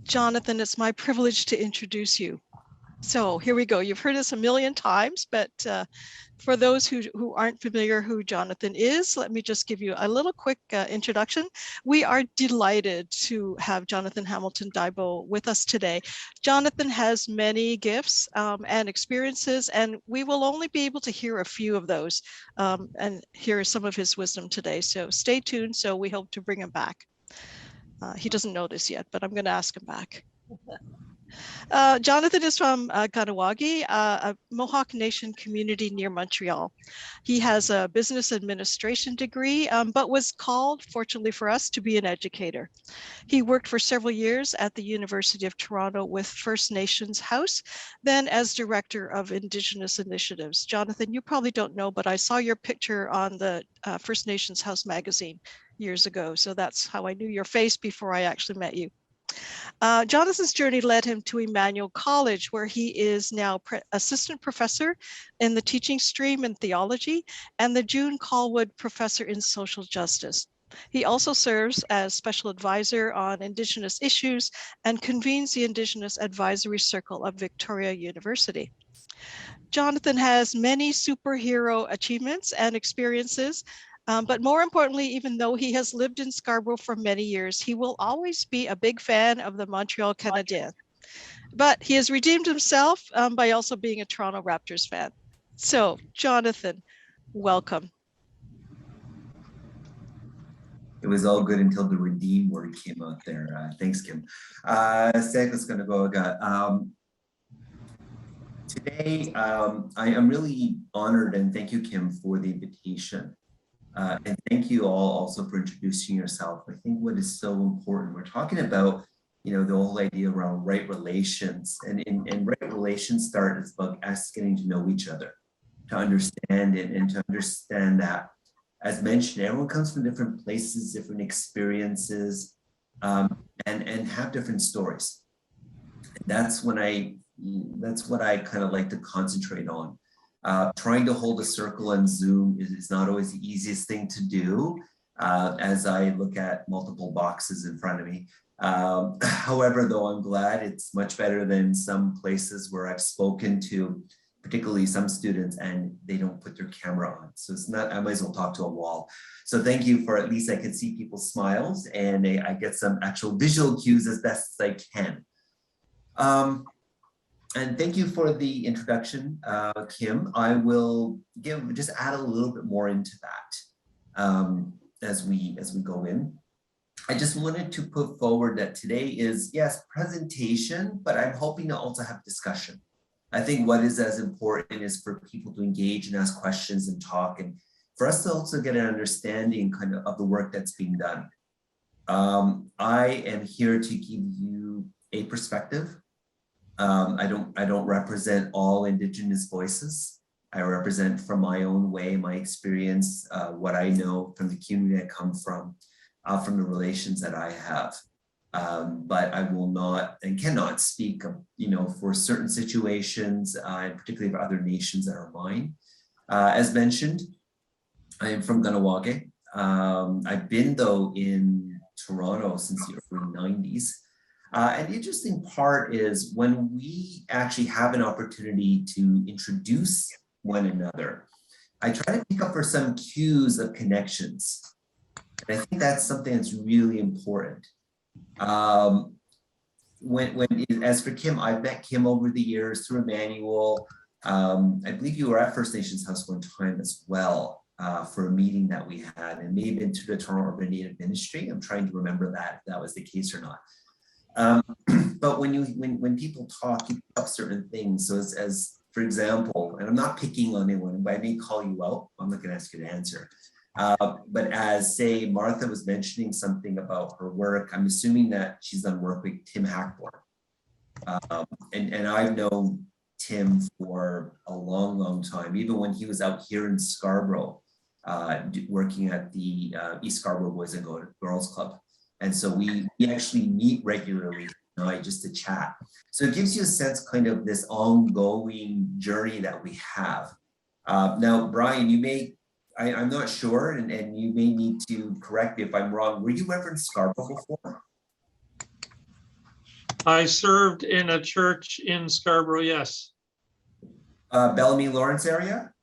Jonathan, it's my privilege to introduce you. So here we go. You've heard us a million times, but for those who aren't familiar who Jonathan is, let me just give you a little quick introduction. We are delighted to have Jonathan Hamilton-Diabo with us today. Jonathan has many gifts and experiences, and we will only be able to hear a few of those and hear some of his wisdom today. So stay tuned. So we hope to bring him back. He doesn't know this yet, but I'm going to ask him back. Jonathan is from Kahnawake, a Mohawk Nation community near Montreal. He has a business administration degree, but was called, fortunately for us, to be an educator. He worked for several years at the University of Toronto with First Nations House, then as director of Indigenous Initiatives. Jonathan, you probably don't know, but I saw your picture on the First Nations House magazine years ago. So that's how I knew your face before I actually met you. Jonathan's journey led him to Emmanuel College, where he is now assistant professor in the teaching stream in theology and the June Callwood professor in social justice. He also serves as special advisor on Indigenous issues and convenes the Indigenous Advisory Circle of Victoria University. Jonathan has many superhero achievements and experiences. But more importantly, even though he has lived in Scarborough for many years, he will always be a big fan of the Montreal Canadiens. But he has redeemed himself by also being a Toronto Raptors fan. So, Jonathan, welcome. It was all good until the redeem word came out there. Thanks, Kim. Today, I am really honored, and thank you, Kim, for the invitation. And thank you all also for introducing yourself. I think what is so important, we're talking about, the whole idea around right relations, and right relations start is about us getting to know each other, to understand it, and to understand that, as mentioned, everyone comes from different places, different experiences, and have different stories. And that's what I kind of like to concentrate on. Trying to hold a circle on Zoom is not always the easiest thing to do as I look at multiple boxes in front of me. However, though, I'm glad it's much better than some places where I've spoken to, particularly some students, and they don't put their camera on. So it's not, I might as well talk to a wall. So thank you for at least I can see people's smiles, and I get some actual visual cues as best as I can. And thank you for the introduction, Kim. I will just add a little bit more into that as we go in. I just wanted to put forward that today is, yes, presentation, but I'm hoping to also have discussion. I think what is as important is for people to engage and ask questions and talk, and for us to also get an understanding kind of the work that's being done. I am here to give you a perspective. I don't represent all Indigenous voices. I represent from my own way, my experience, what I know from the community I come from the relations that I have. But I will not and cannot speak, for certain situations, and particularly for other nations that are mine. As mentioned, I am from Kahnawake. I've been, though, in Toronto since the early 90s. And the interesting part is when we actually have an opportunity to introduce one another, I try to pick up for some cues of connections. And I think that's something that's really important. As for Kim, I've met Kim over the years through Emmanuel. I believe you were at First Nations House one time as well for a meeting that we had, and maybe been to the Toronto Urban Native Ministry. I'm trying to remember if that was the case or not. But when people talk, you pick up certain things. So as for example, and I'm not picking on anyone, but I may call you out. I'm not going to ask you to answer. But as, say, Martha was mentioning something about her work, I'm assuming that she's done work with Tim Hackborn. And I've known Tim for a long, long time, even when he was out here in Scarborough, working at the East Scarborough Boys and Girls Club. And so we actually meet regularly just to chat. So it gives you a sense kind of this ongoing journey that we have. Now, Brian, you may, I'm not sure, and you may need to correct me if I'm wrong. Were you ever in Scarborough before? I served in a church in Scarborough, yes. Bellamy Lawrence area?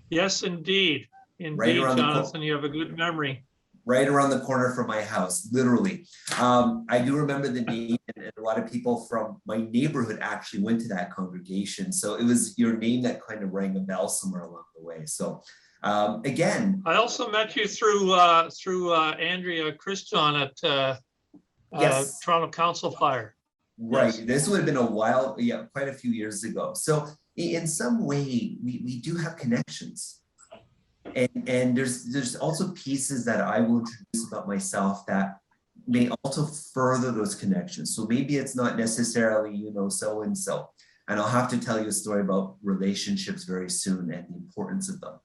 Yes, indeed. Right Indeed, around Jonathan, you have a good memory. right around the corner from my house, literally. I do remember the name, and a lot of people from my neighborhood actually went to that congregation. So it was your name that kind of rang a bell somewhere along the way. So again, I also met you through Andrea Christian at yes, Toronto Council Fire. right. Yes. This would have been a while, yeah, quite a few years ago. So in some way, we do have connections. And there's also pieces that I will introduce about myself that may also further those connections. So maybe it's not necessarily, you know, so and so. And I'll have to tell you a story about relationships very soon and the importance of them.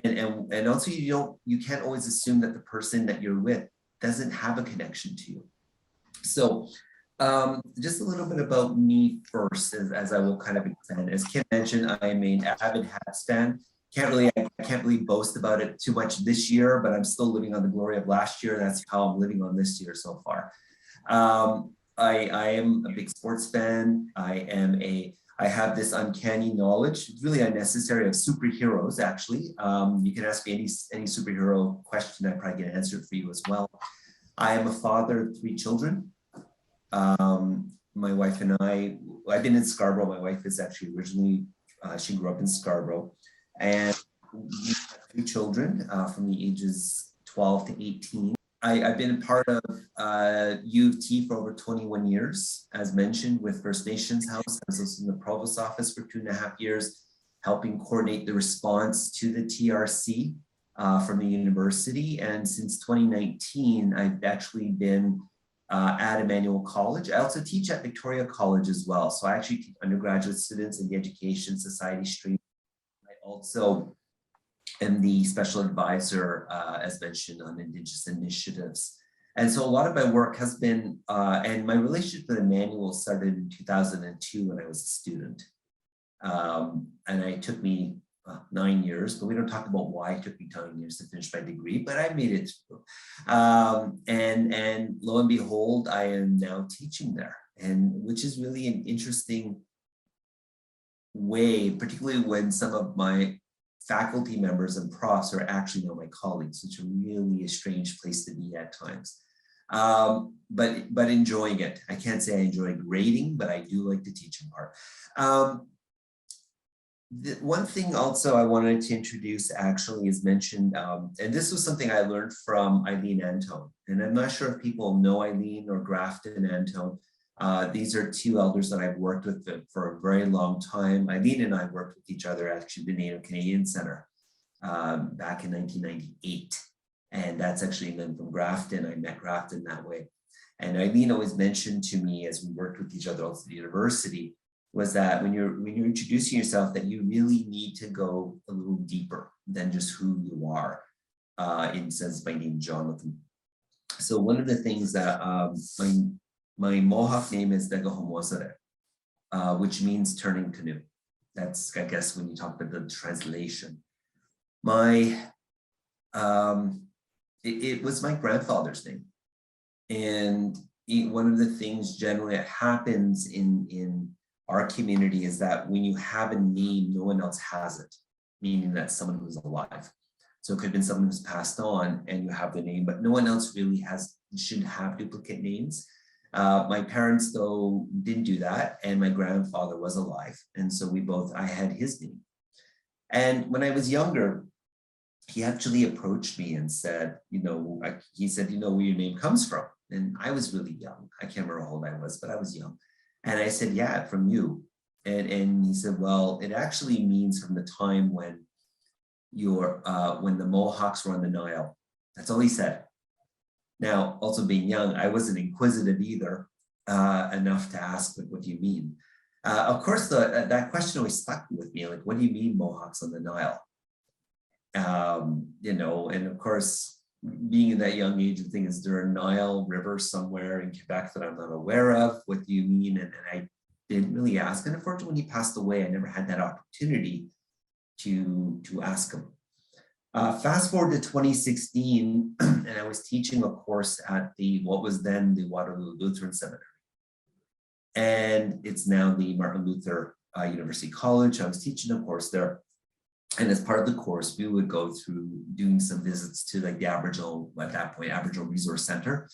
And also you can't always assume that the person that you're with doesn't have a connection to you. So just a little bit about me first, as I will kind of expand. As Kim mentioned, I'm an avid Habs fan. I can't really boast about it too much this year, but I'm still living on the glory of last year. That's how I'm living on this year so far. I am a big sports fan. I have this uncanny knowledge, really unnecessary, of superheroes, actually. You can ask me any superhero question, I probably get an answer for you as well. I am a father of 3 children. My wife and I've been in Scarborough. My wife is actually originally, she grew up in Scarborough. And we have 2 children from the ages 12 to 18. I've been a part of U of T for over 21 years, as mentioned, with First Nations House. I was also in the provost office for 2.5 years, helping coordinate the response to the TRC from the university. And since 2019, I've actually been at Emmanuel College. I also teach at Victoria College as well. So I actually teach undergraduate students in the Education Society stream. I also am the special advisor, as mentioned, on Indigenous initiatives. And so a lot of my work has been, and my relationship with Emmanuel started in 2002 when I was a student. And it took me 9 years, but we don't talk about why it took me 9 years to finish my degree, but I made it through. And lo and behold, I am now teaching there, and which is really an interesting way, particularly when some of my faculty members and profs are actually now my colleagues, which is really a strange place to be at times. But enjoying it. I can't say I enjoy grading, but I do like the teaching part. The one thing also I wanted to introduce actually is mentioned, and this was something I learned from Eileen Antone. And I'm not sure if people know Eileen or Grafton Antone. These are 2 elders that I've worked with for a very long time. Eileen and I worked with each other actually at the Native Canadian Center back in 1998. And that's actually then from Grafton. I met Grafton that way. And Eileen always mentioned to me as we worked with each other also at the university, was that when you're introducing yourself, that you really need to go a little deeper than just who you are. In sense, my name Jonathan. So one of the things that my Mohawk name is Degahomosare, which means turning canoe. That's, I guess, when you talk about the translation. It was my grandfather's name. And one of the things generally that happens in our community is that when you have a name, no one else has it, meaning that someone who's alive. So it could have been someone who's passed on and you have the name, but no one else really shouldn't have duplicate names. My parents, though, didn't do that, and my grandfather was alive. And so I had his name. And when I was younger, he actually approached me and said, he said, where your name comes from? And I was really young. I can't remember how old I was, but I was young. And I said, yeah, from you. And he said, well, it actually means from the time when when the Mohawks were on the Nile. That's all he said. Now, also being young, I wasn't inquisitive either enough to ask, what do you mean? Of course, that question always stuck with me. Like, what do you mean Mohawks on the Nile? And of course, being in that young age, the thing is, there are Nile River somewhere in Quebec that I'm not aware of. What do you mean? And I didn't really ask. And unfortunately, when he passed away, I never had that opportunity to ask him. Fast forward to 2016, and I was teaching a course at what was then the Waterloo Lutheran Seminary. And it's now the Martin Luther University College. I was teaching a course there. And as part of the course, we would go through doing some visits to like the Aboriginal, at that point, Aboriginal Resource Center.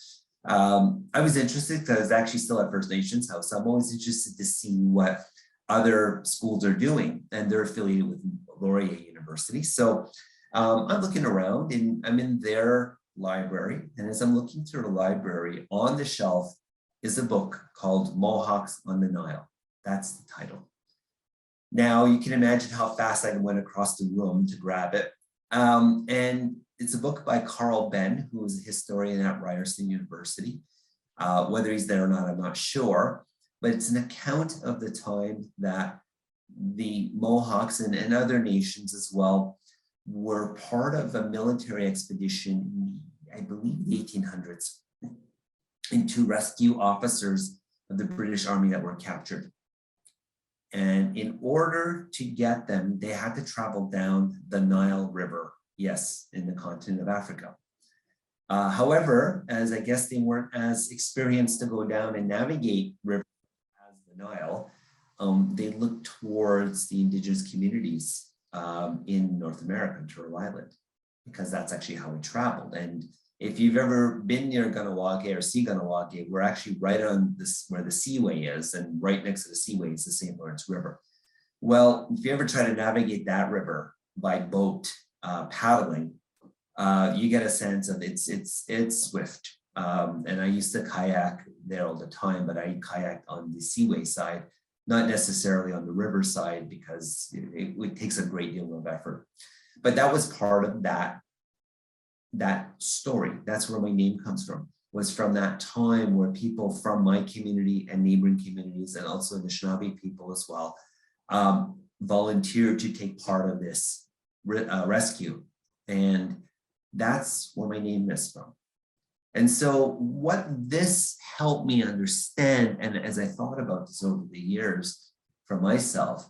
I was interested because I was actually still at First Nations House. I'm always interested to see what other schools are doing, and they're affiliated with Laurier University. So I'm looking around and I'm in their library. And as I'm looking through the library, on the shelf is a book called Mohawks on the Nile. That's the title. Now you can imagine how fast I went across the room to grab it. And it's a book by Carl Benn, who is a historian at Ryerson University. Whether he's there or not, I'm not sure, but it's an account of the time that the Mohawks and other nations as well were part of a military expedition in, I believe, the 1800s, and to rescue officers of the British Army that were captured. And in order to get them, they had to travel down the Nile River, yes, in the continent of Africa. However, as I guess they weren't as experienced to go down and navigate rivers as the Nile, they looked towards the indigenous communities in North America, Turtle Island, because that's actually how we traveled. And if you've ever been near Ganawage or see Ganawage, we're actually right on this where the seaway is, and right next to the seaway is the St. Lawrence River. Well, if you ever try to navigate that river by boat, paddling, you get a sense of it's swift. And I used to kayak there all the time, but I kayaked on the seaway side, not necessarily on the river side, because it takes a great deal of effort. But that was part of that story. That's where my name comes from, was from that time where people from my community and neighboring communities, and also the Anishinaabe people as well, volunteered to take part of this rescue. And that's where my name is from. And so what this helped me understand, and as I thought about this over the years for myself,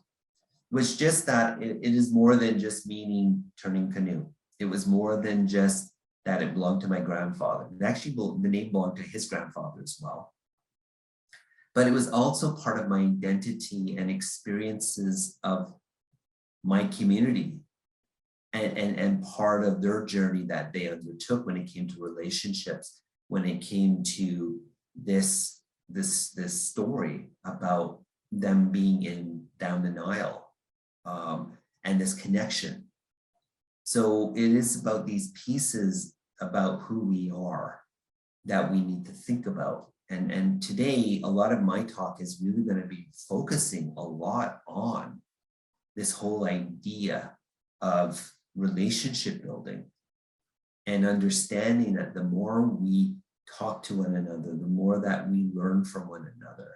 was just that it is more than just meaning turning canoe. It was more than just that it belonged to my grandfather. It actually, the name belonged to his grandfather as well. But it was also part of my identity and experiences of my community, and part of their journey that they undertook when it came to relationships, when it came to this story about them being down the Nile, and this connection. So it is about these pieces about who we are that we need to think about. And today, a lot of my talk is really going to be focusing a lot on this whole idea of relationship building and understanding that the more we talk to one another, the more that we learn from one another,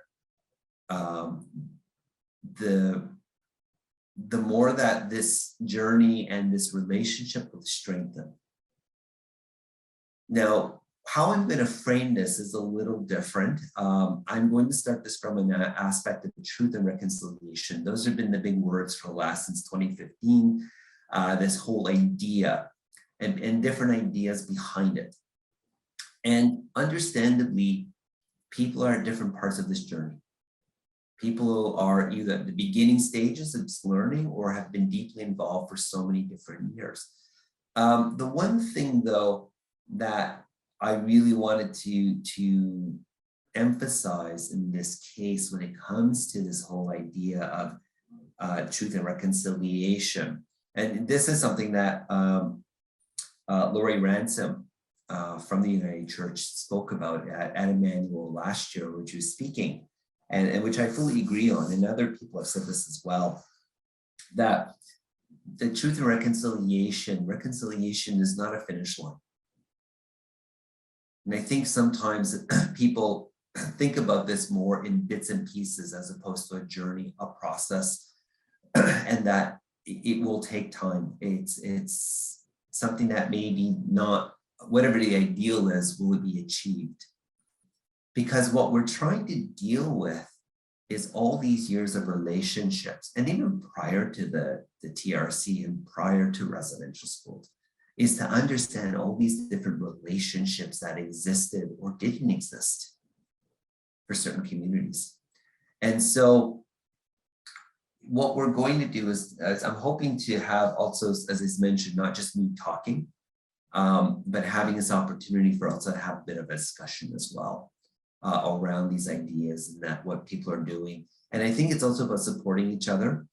the more that this journey and this relationship will strengthen. Now, how I'm going to frame this is a little different. I'm going to start this from an aspect of truth and reconciliation. Those have been the big words for the last since 2015. This whole idea and different ideas behind it. And understandably, people are at different parts of this journey. People are either at the beginning stages of learning or have been deeply involved for so many different years. The one thing, though, that I really wanted to emphasize in this case when it comes to this whole idea of truth and reconciliation, and this is something that Lori Ransom from the United Church spoke about at Emmanuel last year, which was speaking, and which I fully agree on, and other people have said this as well, that the truth and reconciliation is not a finish line. And I think sometimes people think about this more in bits and pieces as opposed to a journey, a process, and that it will take time. It's something that maybe not, whatever the ideal is, will it be achieved? Because what we're trying to deal with is all these years of relationships, and even prior to the TRC and prior to residential schools, is to understand all these different relationships that existed or didn't exist for certain communities. And so what we're going to do is I'm hoping to have also, as I mentioned, not just me talking, but having this opportunity for also to have a bit of a discussion as well around these ideas and that what people are doing. And I think it's also about supporting each other.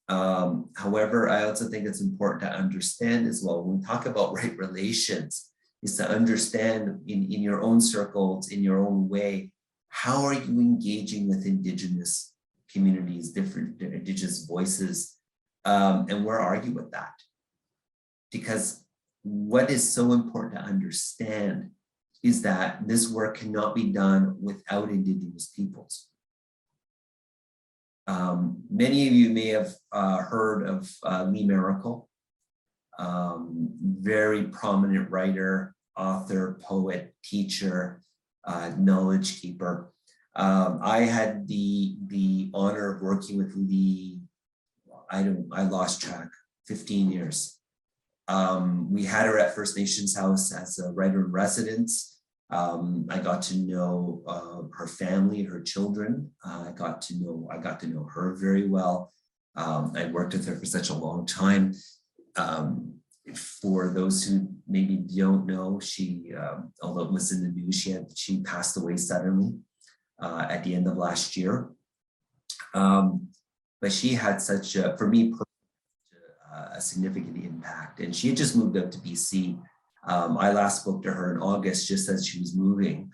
However, I also think it's important to understand as well, when we talk about right relations, is to understand in your own circles, in your own way, how are you engaging with Indigenous communities, different Indigenous voices, and where are you with that? Because what is so important to understand is that this work cannot be done without Indigenous peoples. Many of you may have heard of Lee Miracle, very prominent writer, author, poet, teacher, knowledge keeper. I had the honor of working with Lee, I lost track, 15 years. We had her at First Nations House as a writer in residence. I got to know her family, her children. I got to know her very well. I worked with her for such a long time. For those who maybe don't know, she, although it was in the news, she passed away suddenly at the end of last year. But she had such a, for me, a significant impact, and she had just moved up to BC. I last spoke to her in August, just as she was moving.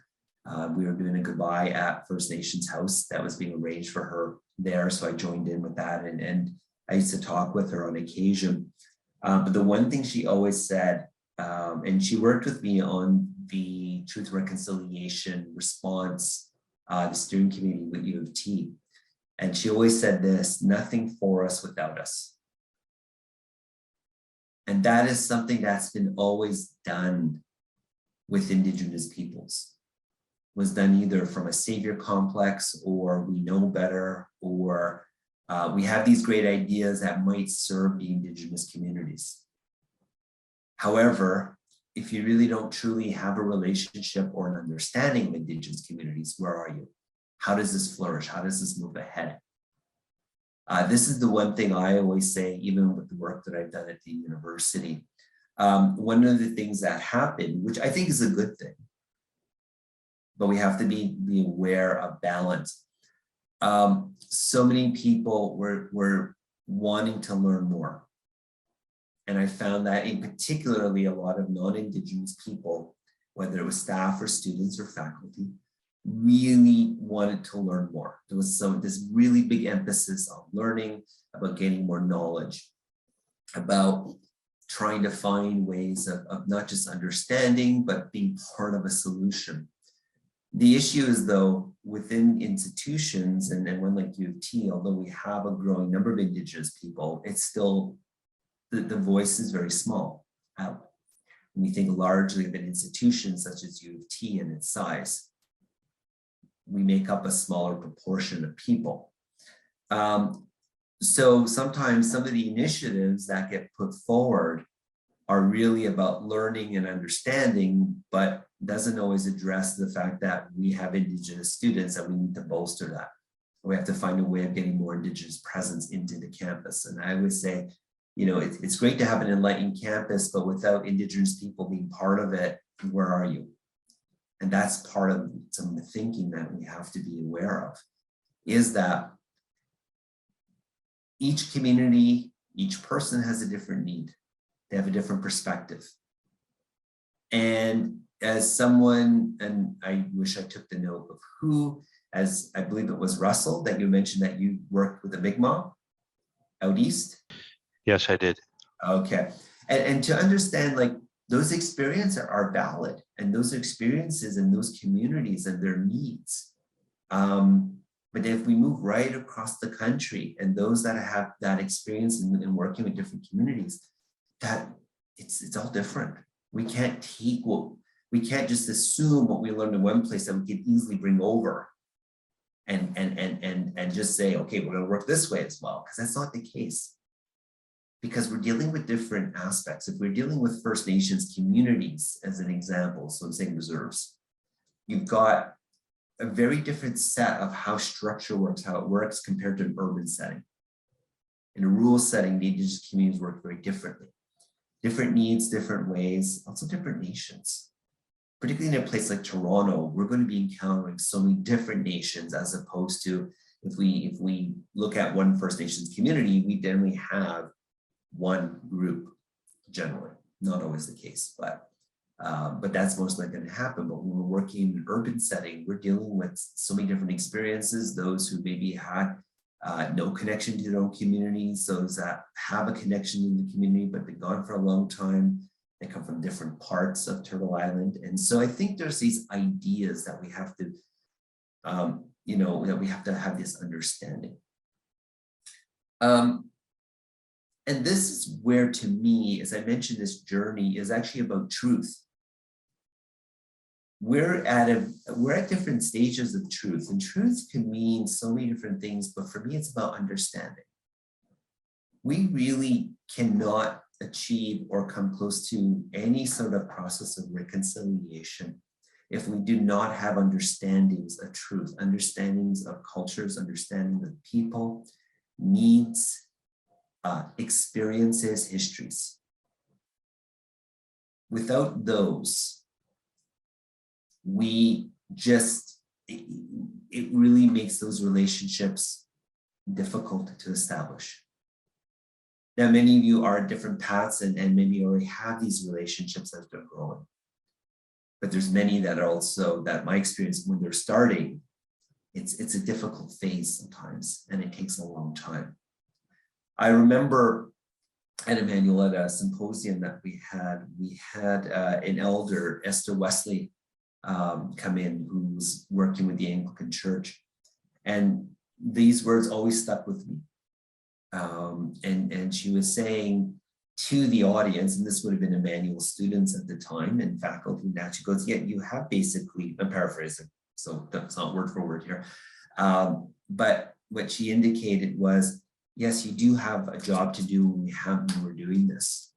We were doing a goodbye at First Nations House that was being arranged for her there, so I joined in with that, and I used to talk with her on occasion. But the one thing she always said, and she worked with me on the Truth and Reconciliation response, the steering committee with U of T, and she always said this: nothing for us without us. And that is something that's been always done with Indigenous peoples. Was done either from a savior complex, or we know better, or we have these great ideas that might serve the Indigenous communities. However, if you really don't truly have a relationship or an understanding of Indigenous communities, where are you? How does this flourish? How does this move ahead? This is the one thing I always say, even with the work that I've done at the university. One of the things that happened, which I think is a good thing, but we have to be aware of balance. So many people were wanting to learn more. And I found that in particularly a lot of non-Indigenous people, whether it was staff or students or faculty, really wanted to learn more. There was this really big emphasis on learning, about gaining more knowledge, about trying to find ways of not just understanding, but being part of a solution. The issue is, though, within institutions and one like U of T, although we have a growing number of Indigenous people, it's still, the voice is very small. When we think largely of an institution such as U of T and its size, we make up a smaller proportion of people. So sometimes some of the initiatives that get put forward are really about learning and understanding, but doesn't always address the fact that we have Indigenous students and we need to bolster that. We have to find a way of getting more Indigenous presence into the campus. And I would say, you know, it's great to have an enlightened campus, but without Indigenous people being part of it, where are you? And that's part of some of the thinking that we have to be aware of, is that each community, each person has a different need. They have a different perspective. And as someone, and I wish I took the note of who, as I believe it was Russell, that you mentioned that you worked with the Mi'kmaq out east. Yes, I did. Okay. And to understand, like, those experiences are valid, and those experiences in those communities and their needs. But if we move right across the country, and those that have that experience in working with different communities, that it's all different. We can't just assume what we learned in one place that we can easily bring over and just say, okay, we're going to work this way as well, because that's not the case. because we're dealing with different aspects. If we're dealing with First Nations communities, as an example, so I'm saying reserves, you've got a very different set of how structure works, how it works compared to an urban setting. In a rural setting, the Indigenous communities work very differently. Different needs, different ways, also different nations. Particularly in a place like Toronto, we're going to be encountering so many different nations, as opposed to if we look at one First Nations community, we generally have one group, generally. Not always the case, but that's most likely going to happen. But when we're working in an urban setting, we're dealing with so many different experiences, those who maybe had no connection to their own communities, those that have a connection in the community, but been gone for a long time. They come from different parts of Turtle Island. And so I think there's these ideas that we have to, that we have to have this understanding. And this is where, to me, as I mentioned, this journey is actually about truth. We're at different stages of truth, and truth can mean so many different things, but for me, it's about understanding. We really cannot achieve or come close to any sort of process of reconciliation if we do not have understandings of truth, understandings of cultures, understanding of people, needs, experiences, histories. Without those, it really makes those relationships difficult to establish. Now, many of you are at different paths and maybe already have these relationships as they're growing. But there's many that are also, that my experience when they're starting, it's a difficult phase sometimes, and it takes a long time. I remember at Emmanuel, at a symposium that we had an elder, Esther Wesley, come in, who was working with the Anglican Church. And these words always stuck with me. And she was saying to the audience, and this would have been Emmanuel students at the time and faculty, now she goes, yeah, you have basically, I'm paraphrasing, so that's not word for word here. But what she indicated was, yes, you do have a job to do when we're doing this.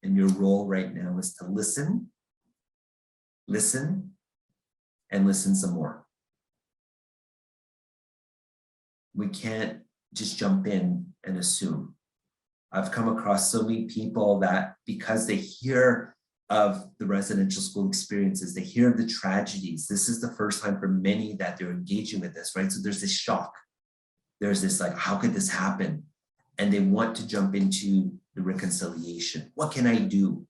And your role right now is to listen, and listen some more. We can't just jump in and assume. I've come across so many people that because they hear of the residential school experiences, they hear of the tragedies. This is the first time for many that they're engaging with this, right? So there's this shock. There's this like, how could this happen? And they want to jump into the reconciliation. What can I do?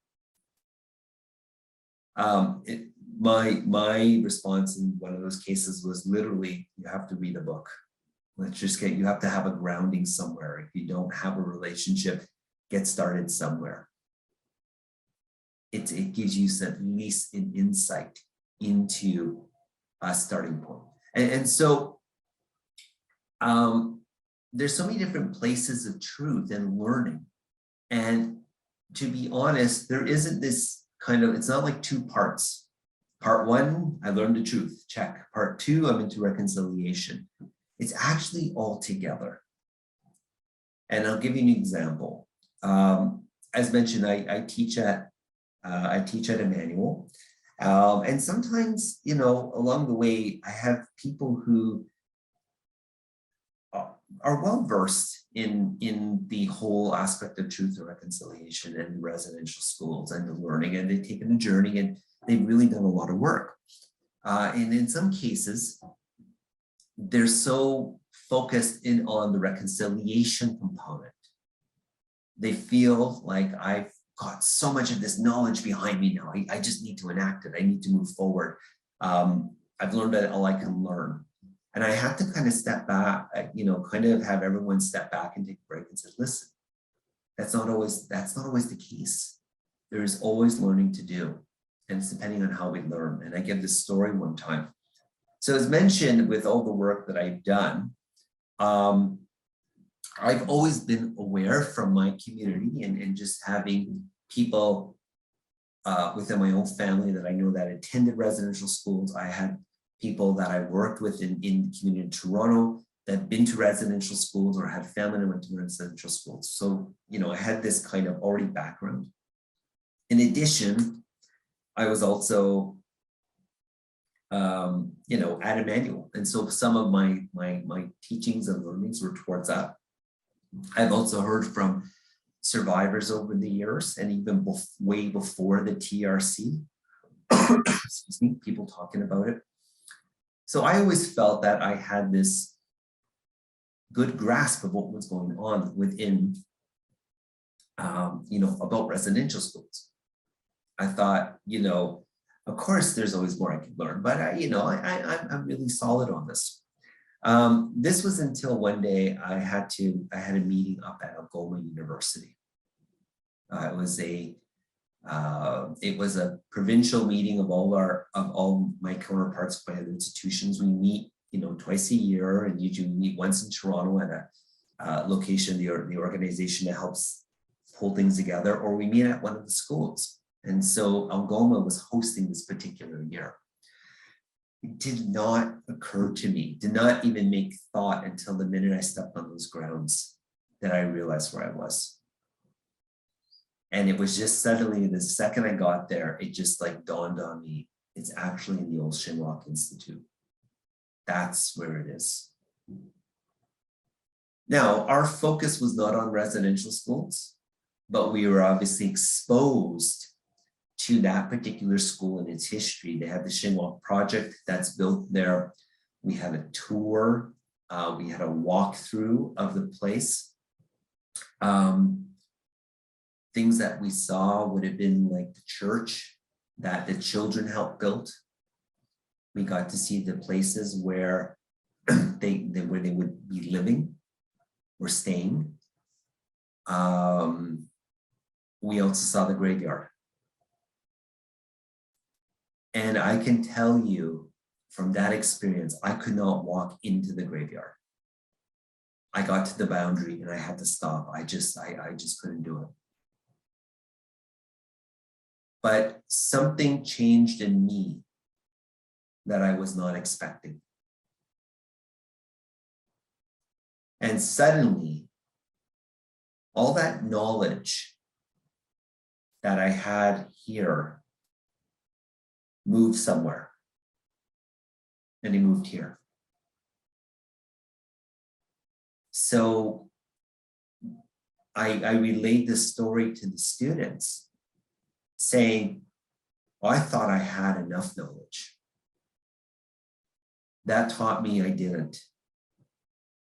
My response in one of those cases was literally, you have to read a book. You have to have a grounding somewhere. If you don't have a relationship, get started somewhere. It gives you at least an insight into a starting point. And so there's so many different places of truth and learning. And to be honest, there isn't this kind of, it's not like two parts. Part one, I learned the truth, check. Part two, I'm into reconciliation. It's actually all together. And I'll give you an example. As mentioned, I teach at Emmanuel. And sometimes, along the way, I have people who are well versed in the whole aspect of truth and reconciliation and residential schools and the learning, and they've taken a journey and they've really done a lot of work. And in some cases, they're so focused in on the reconciliation component. They feel like I've got so much of this knowledge behind me now. I just need to enact it. I need to move forward. I've learned all I can learn. And I had to kind of step back, kind of have everyone step back and take a break and say, listen, that's not always the case. There is always learning to do. And it's depending on how we learn. And I give this story one time. So as mentioned, with all the work that I've done, I've always been aware from my community and just having people within my own family that I know that attended residential schools. I had people that I worked with in the community in Toronto had been to residential schools or had family that went to residential schools. So, I had this kind of already background. In addition, I was also, at Emmanuel. And so some of my teachings and learnings were towards that. I've also heard from survivors over the years, and even way before the TRC, excuse me, people talking about it. So I always felt that I had this good grasp of what was going on within, about residential schools. I thought, of course, there's always more I could learn, but I'm really solid on this. This was until one day I had a meeting up at Algoma University. It was a provincial meeting of all my counterparts by other institutions. We meet, twice a year, and usually we meet once in Toronto at a location, the organization that helps pull things together, or we meet at one of the schools. And so Algoma was hosting this particular year. It did not occur to me, did not even make thought until the minute I stepped on those grounds that I realized where I was. And it was just suddenly, the second I got there, it just like dawned on me, it's actually in the old Shinwalk Institute. That's where it is. Now, our focus was not on residential schools, but we were obviously exposed to that particular school and its history. They had the Shinwalk project that's built there. We had a tour. We had a walkthrough of the place. Things that we saw would have been like the church that the children helped build. We got to see the places where they would be living or staying. We also saw the graveyard. And I can tell you from that experience, I could not walk into the graveyard. I got to the boundary and I had to stop. I just couldn't do it. But something changed in me that I was not expecting. And suddenly, all that knowledge that I had here moved somewhere, and it moved here. So I relayed this story to the students, saying, I thought I had enough knowledge. That taught me I didn't.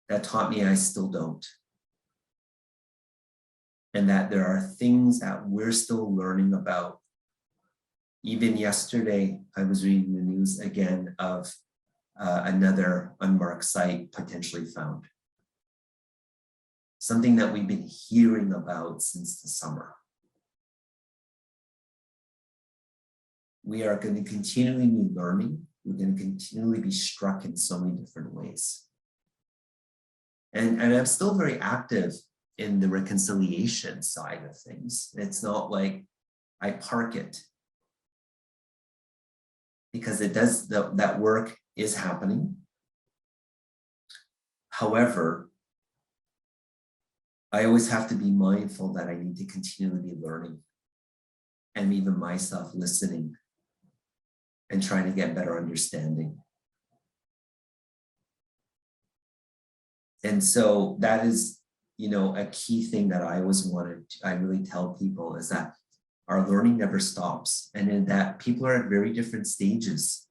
That taught me I still don't. And that there are things that we're still learning about. Even yesterday, I was reading the news again of another unmarked site potentially found. Something that we've been hearing about since the summer. We are going to continually be learning. We're going to continually be struck in so many different ways. And I'm still very active in the reconciliation side of things. It's not like I park it, because it does, that work is happening. However, I always have to be mindful that I need to continually be learning, and even myself listening and trying to get better understanding. And so that is, a key thing that I always I really tell people is that our learning never stops, and in that people are at very different stages.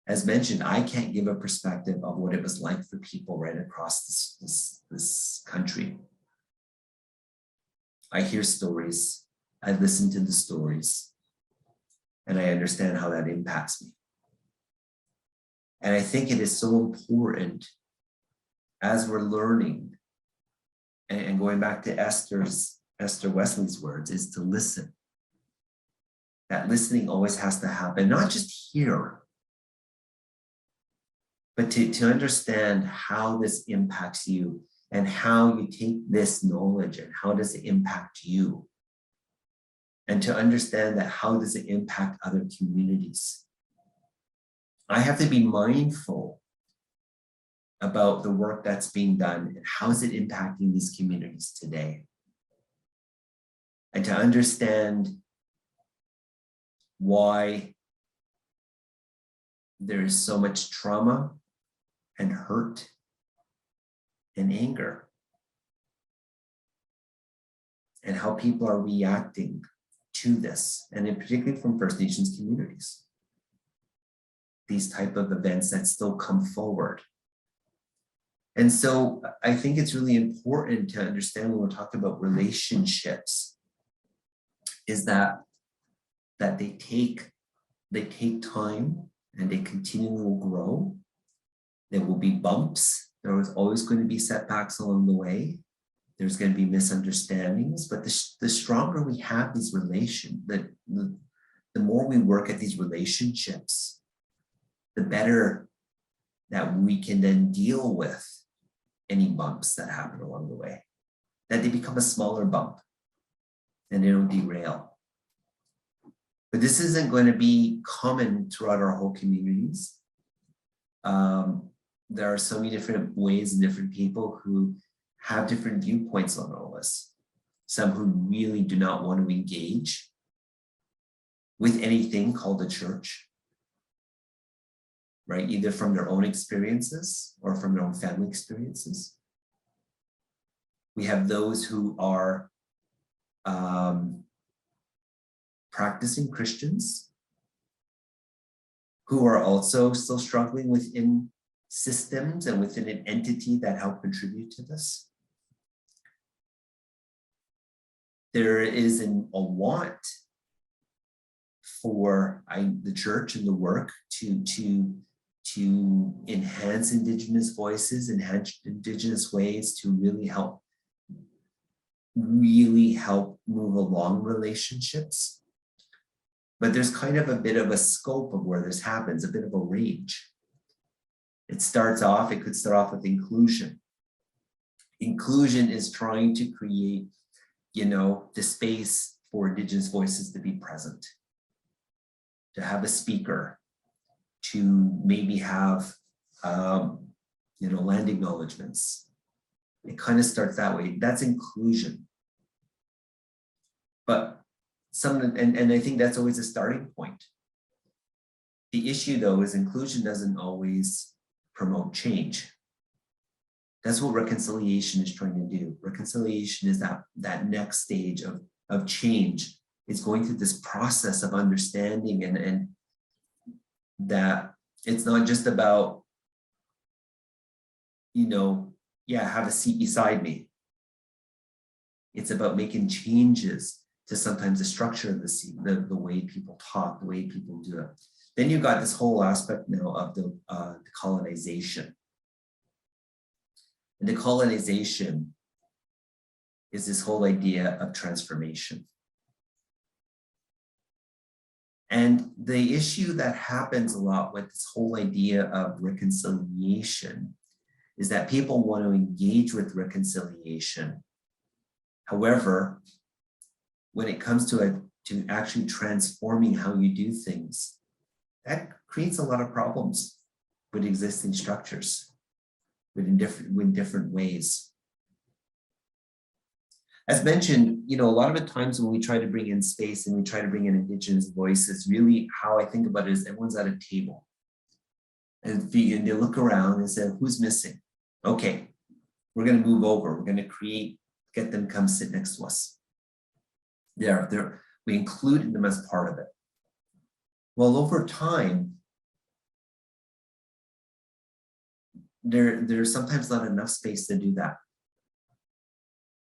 As mentioned, I can't give a perspective of what it was like for people right across this country. I hear stories, I listen to the stories, and I understand how that impacts me. And I think it is so important as we're learning, and going back to Esther Wesley's words, is to listen. That listening always has to happen, not just here, but to understand how this impacts you and how you take this knowledge and how does it impact you. And to understand that how does it impact other communities. I have to be mindful about the work that's being done and how is it impacting these communities today. And to understand why there is so much trauma and hurt and anger, and how people are reacting to this, and in particular from First Nations communities. These type of events that still come forward. And so I think it's really important to understand when we're talking about relationships, is that they take time and they continually will grow. There will be bumps. There is always going to be setbacks along the way. There's going to be misunderstandings, but the stronger we have these relations, the more we work at these relationships, the better that we can then deal with any bumps that happen along the way, that they become a smaller bump and they don't derail. But this isn't going to be common throughout our whole communities. There are so many different ways and different people who have different viewpoints on all this. Some who really do not want to engage with anything called a church, right? Either from their own experiences or from their own family experiences. We have those who are practicing Christians who are also still struggling within systems and within an entity that help contribute to this. There is a want for the church and the work to enhance Indigenous voices, enhance Indigenous ways to really help move along relationships. But there's kind of a bit of a scope of where this happens, a bit of a range. It could start off with inclusion. Inclusion is trying to create, the space for Indigenous voices to be present, to have a speaker, to maybe have, land acknowledgements. It kind of starts that way. That's inclusion. But and I think that's always a starting point. The issue, though, is inclusion doesn't always promote change. That's what reconciliation is trying to do. Reconciliation is that next stage of change. It's going through this process of understanding and that it's not just about, have a seat beside me. It's about making changes to sometimes the structure of the seat, the way people talk, the way people do it. Then you've got this whole aspect now of the colonization. And the colonization is this whole idea of transformation. And the issue that happens a lot with this whole idea of reconciliation is that people want to engage with reconciliation. However, when it comes to actually transforming how you do things, that creates a lot of problems with existing structures, with different ways. As mentioned, a lot of the times when we try to bring in space and we try to bring in Indigenous voices, really how I think about it is everyone's at a table. And they look around and say, who's missing? Okay, we're going to move over. We're going to get them come sit next to us. We included them as part of it. Well, over time, there's sometimes not enough space to do that.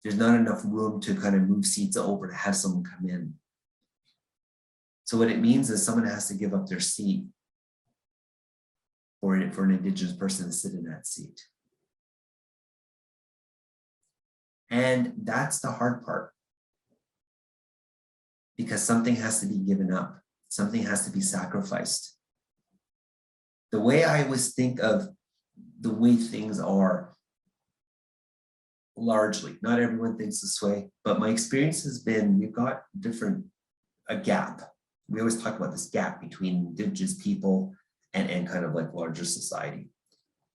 There's not enough room to kind of move seats over to have someone come in. So what it means is someone has to give up their seat for an Indigenous person to sit in that seat. And that's the hard part. Because something has to be given up. Something has to be sacrificed. The way I always think of the way things are, largely, not everyone thinks this way, but my experience has been we've got a gap. We always talk about this gap between Indigenous people and kind of like larger society.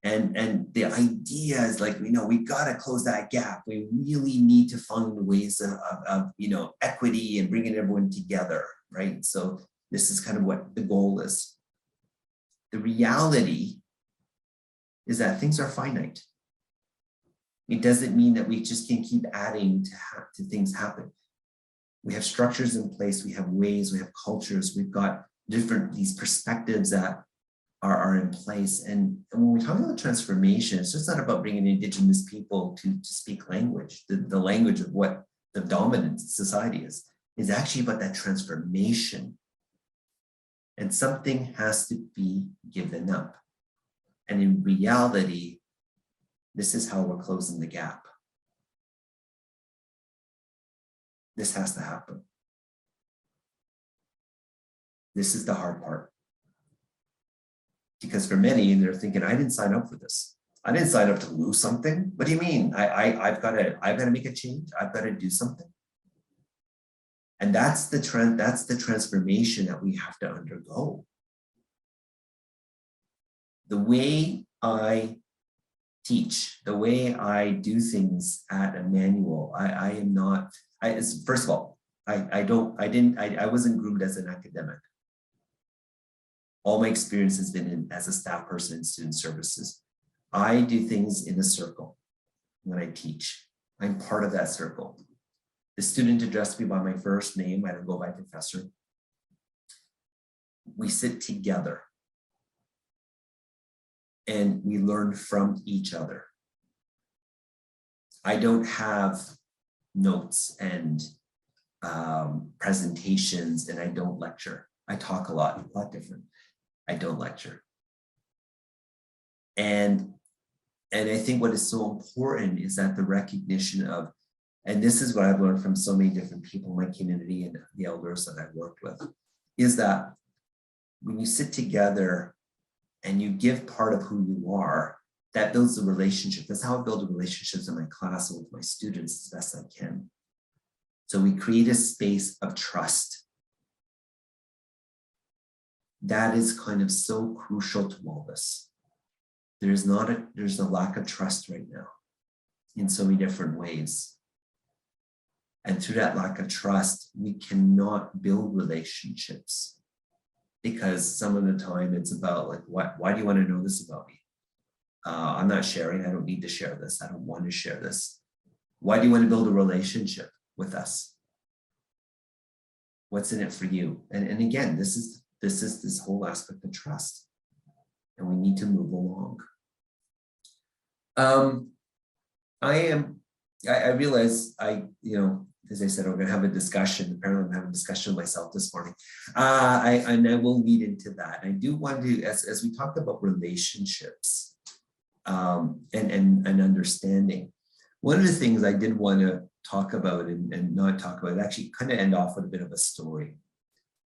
And the idea is like, we got to close that gap. We really need to find ways of equity and bringing everyone together, right? So this is kind of what the goal is. The reality is that things are finite. It doesn't mean that we just can keep adding to things happen. We have structures in place, we have ways, we have cultures, we've got these perspectives that are in place. And when we talk about transformation, it's just not about bringing Indigenous people to speak language. The language of what the dominant society is actually about that transformation. And something has to be given up. And in reality, this is how we're closing the gap. This has to happen. This is the hard part. Because for many, they're thinking, I didn't sign up for this. I didn't sign up to lose something. What do you mean? I've got to make a change. I've got to do something. And that's the transformation that we have to undergo. The way I teach, the way I do things at Emmanuel, I am not. First of all, I wasn't groomed as an academic. All my experience has been as a staff person in student services. I do things in a circle when I teach. I'm part of that circle. The student addressed me by my first name. I don't go by professor. We sit together and we learn from each other. I don't have notes and presentations, and I don't lecture. I talk a lot different. I don't lecture. And I think what is so important is that the recognition of, and this is what I've learned from so many different people in my community and the elders that I've worked with, is that when you sit together and you give part of who you are, that builds a relationship. That's how I build relationships in my class and with my students as best I can. So we create a space of trust. That is kind of so crucial to all this. There's a lack of trust right now in so many different ways. And through that lack of trust, we cannot build relationships, because some of the time it's about like, why do you want to know this about me? I'm not sharing. I don't need to share this. I don't want to share this. Why do you want to build a relationship with us? What's in it for you? And again, this is this whole aspect of trust, and we need to move along. I realize as I said, we're going to have a discussion. Apparently, I'm having a discussion with myself this morning. And I will lead into that. I do want to, as we talk about relationships and understanding, one of the things I did want to talk about and not talk about, actually kind of end off with a bit of a story.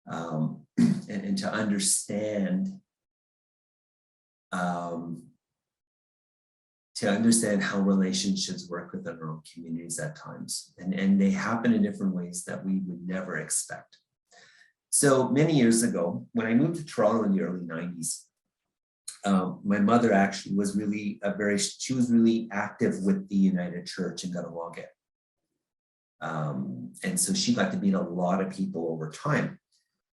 And to understand how relationships work within our own communities at times. And they happen in different ways that we would never expect. So many years ago, when I moved to Toronto in the early 90s, my mother actually was really she was really active with the United Church in Ganawage. And so she got to meet a lot of people over time.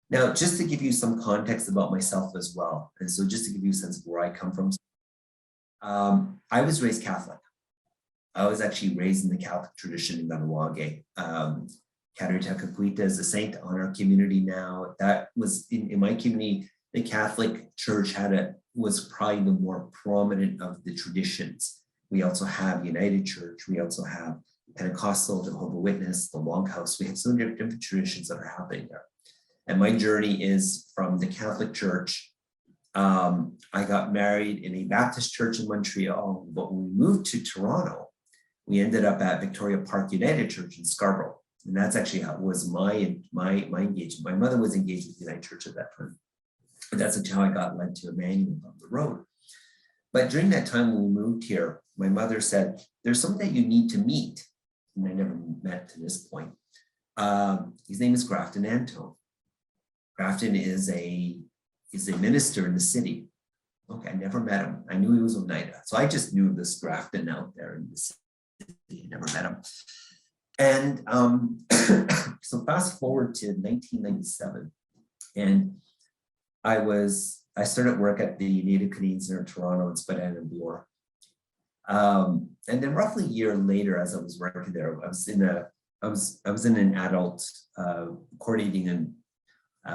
Now, just to give you some context about myself as well, and so just to give you a sense of where I come from, I was raised Catholic. I was actually raised in the Catholic tradition in Ganawage. Katarina Kakuita is a saint on our community now. That was in my community, the Catholic Church was probably the more prominent of the traditions. We also have United Church. We also have Pentecostal, Jehovah's Witness, the Longhouse. We have so many different traditions that are happening there. And my journey is from the Catholic Church. I got married in a Baptist church in Montreal, but when we moved to Toronto, we ended up at Victoria Park United Church in Scarborough. And that's actually how was my engagement. My mother was engaged with United Church at that time. And that's how I got led to Emmanuel on the road. But during that time when we moved here, my mother said, there's something that you need to meet. And I never met to this point. His name is Grafton Antone. Grafton is a minister in the city Okay, I never met him. I knew he was Oneida. So I just knew this Grafton out there in the city, never met him. And so fast forward to 1997, and I started work at the Native Canadian Center in Toronto in Spadina and Bloor. And then roughly a year later, as I was working there, I was in an adult coordinating and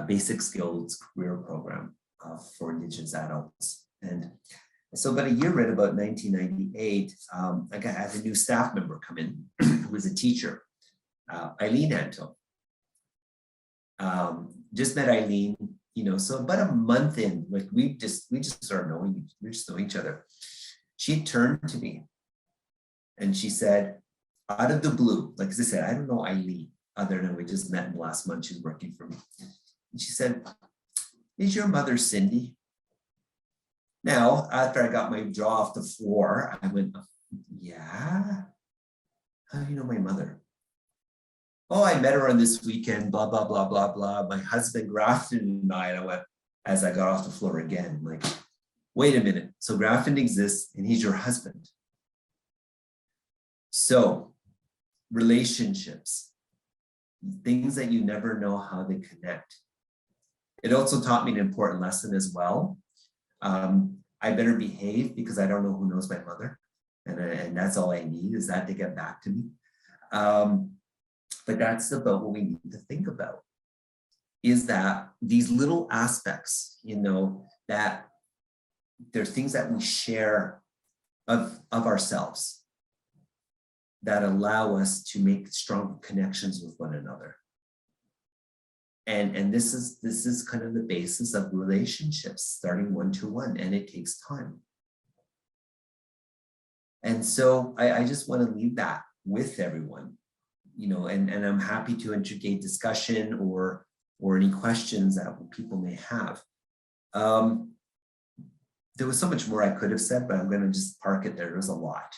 basic skills career program for Indigenous adults. And so about a year in, about 1998, I had a new staff member come in who was a teacher, Eileen Anto. Just met Eileen, so about a month in, like we just started knowing, we just know each other. She turned to me and she said, out of the blue, like as I said, I don't know Eileen, other than we just met in the last month, she's working for me. And she said, is your mother Cindy? Now, after I got my jaw off the floor, I went, yeah? How do you know my mother? Oh, I met her on this weekend, blah, blah, blah, blah, blah. My husband Grafton and I went, as I got off the floor again, like, wait a minute. So Grafton exists and he's your husband. So relationships, things that you never know how they connect. It also taught me an important lesson as well. I better behave because I don't know who knows my mother. And that's all I need is that to get back to me. But that's about what we need to think about, is that these little aspects, that there's things that we share of ourselves that allow us to make strong connections with one another. And this is kind of the basis of relationships, starting one-to-one, and it takes time. And so I just want to leave that with everyone, and I'm happy to instigate discussion or any questions that people may have. There was so much more I could have said, but I'm going to just park it there. There's a lot.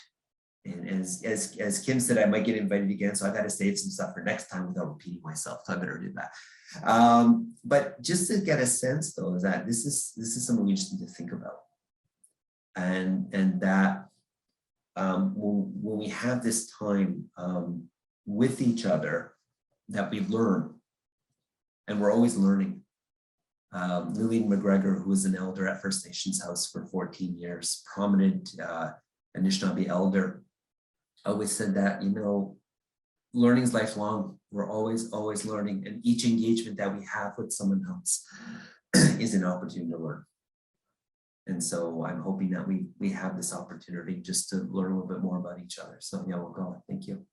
And as Kim said, I might get invited again, so I got to save some stuff for next time without repeating myself. So I better do that. But just to get a sense, though, is that this is something we just need to think about, and that when we have this time with each other, that we learn, and we're always learning. Lillian McGregor, who was an elder at First Nations House for 14 years, prominent Anishinaabe elder, always said that, learning is lifelong. We're always learning, and each engagement that we have with someone else is an opportunity to learn. And so I'm hoping that we have this opportunity just to learn a little bit more about each other. So yeah, we'll go. Thank you.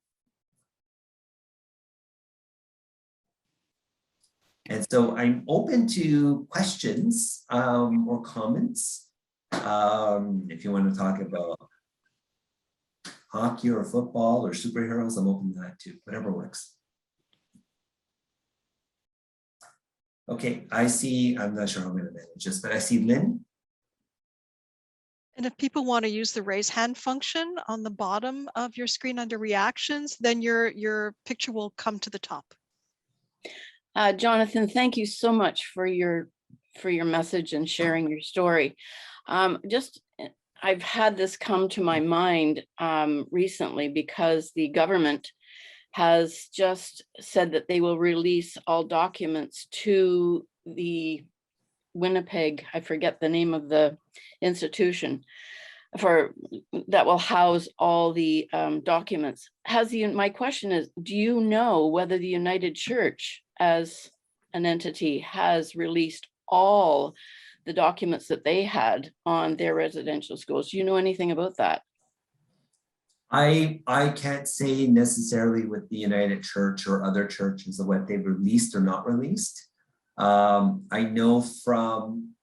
And so I'm open to questions or comments. If you want to talk about hockey or football or superheroes, I'm open to that too, whatever works. Okay, I see, I'm not sure how I'm going to manage this, but I see Lynn. And if people want to use the raise hand function on the bottom of your screen under reactions, then your picture will come to the top. Jonathan, thank you so much for your message and sharing your story. I've had this come to my mind recently because the government has just said that they will release all documents to the Winnipeg, I forget the name of the institution, that will house all the documents. My question is, do you know whether the United Church as an entity has released all the documents that they had on their residential schools? Do you know anything about that? I can't say necessarily with the United Church or other churches of what they've released or not released. I know from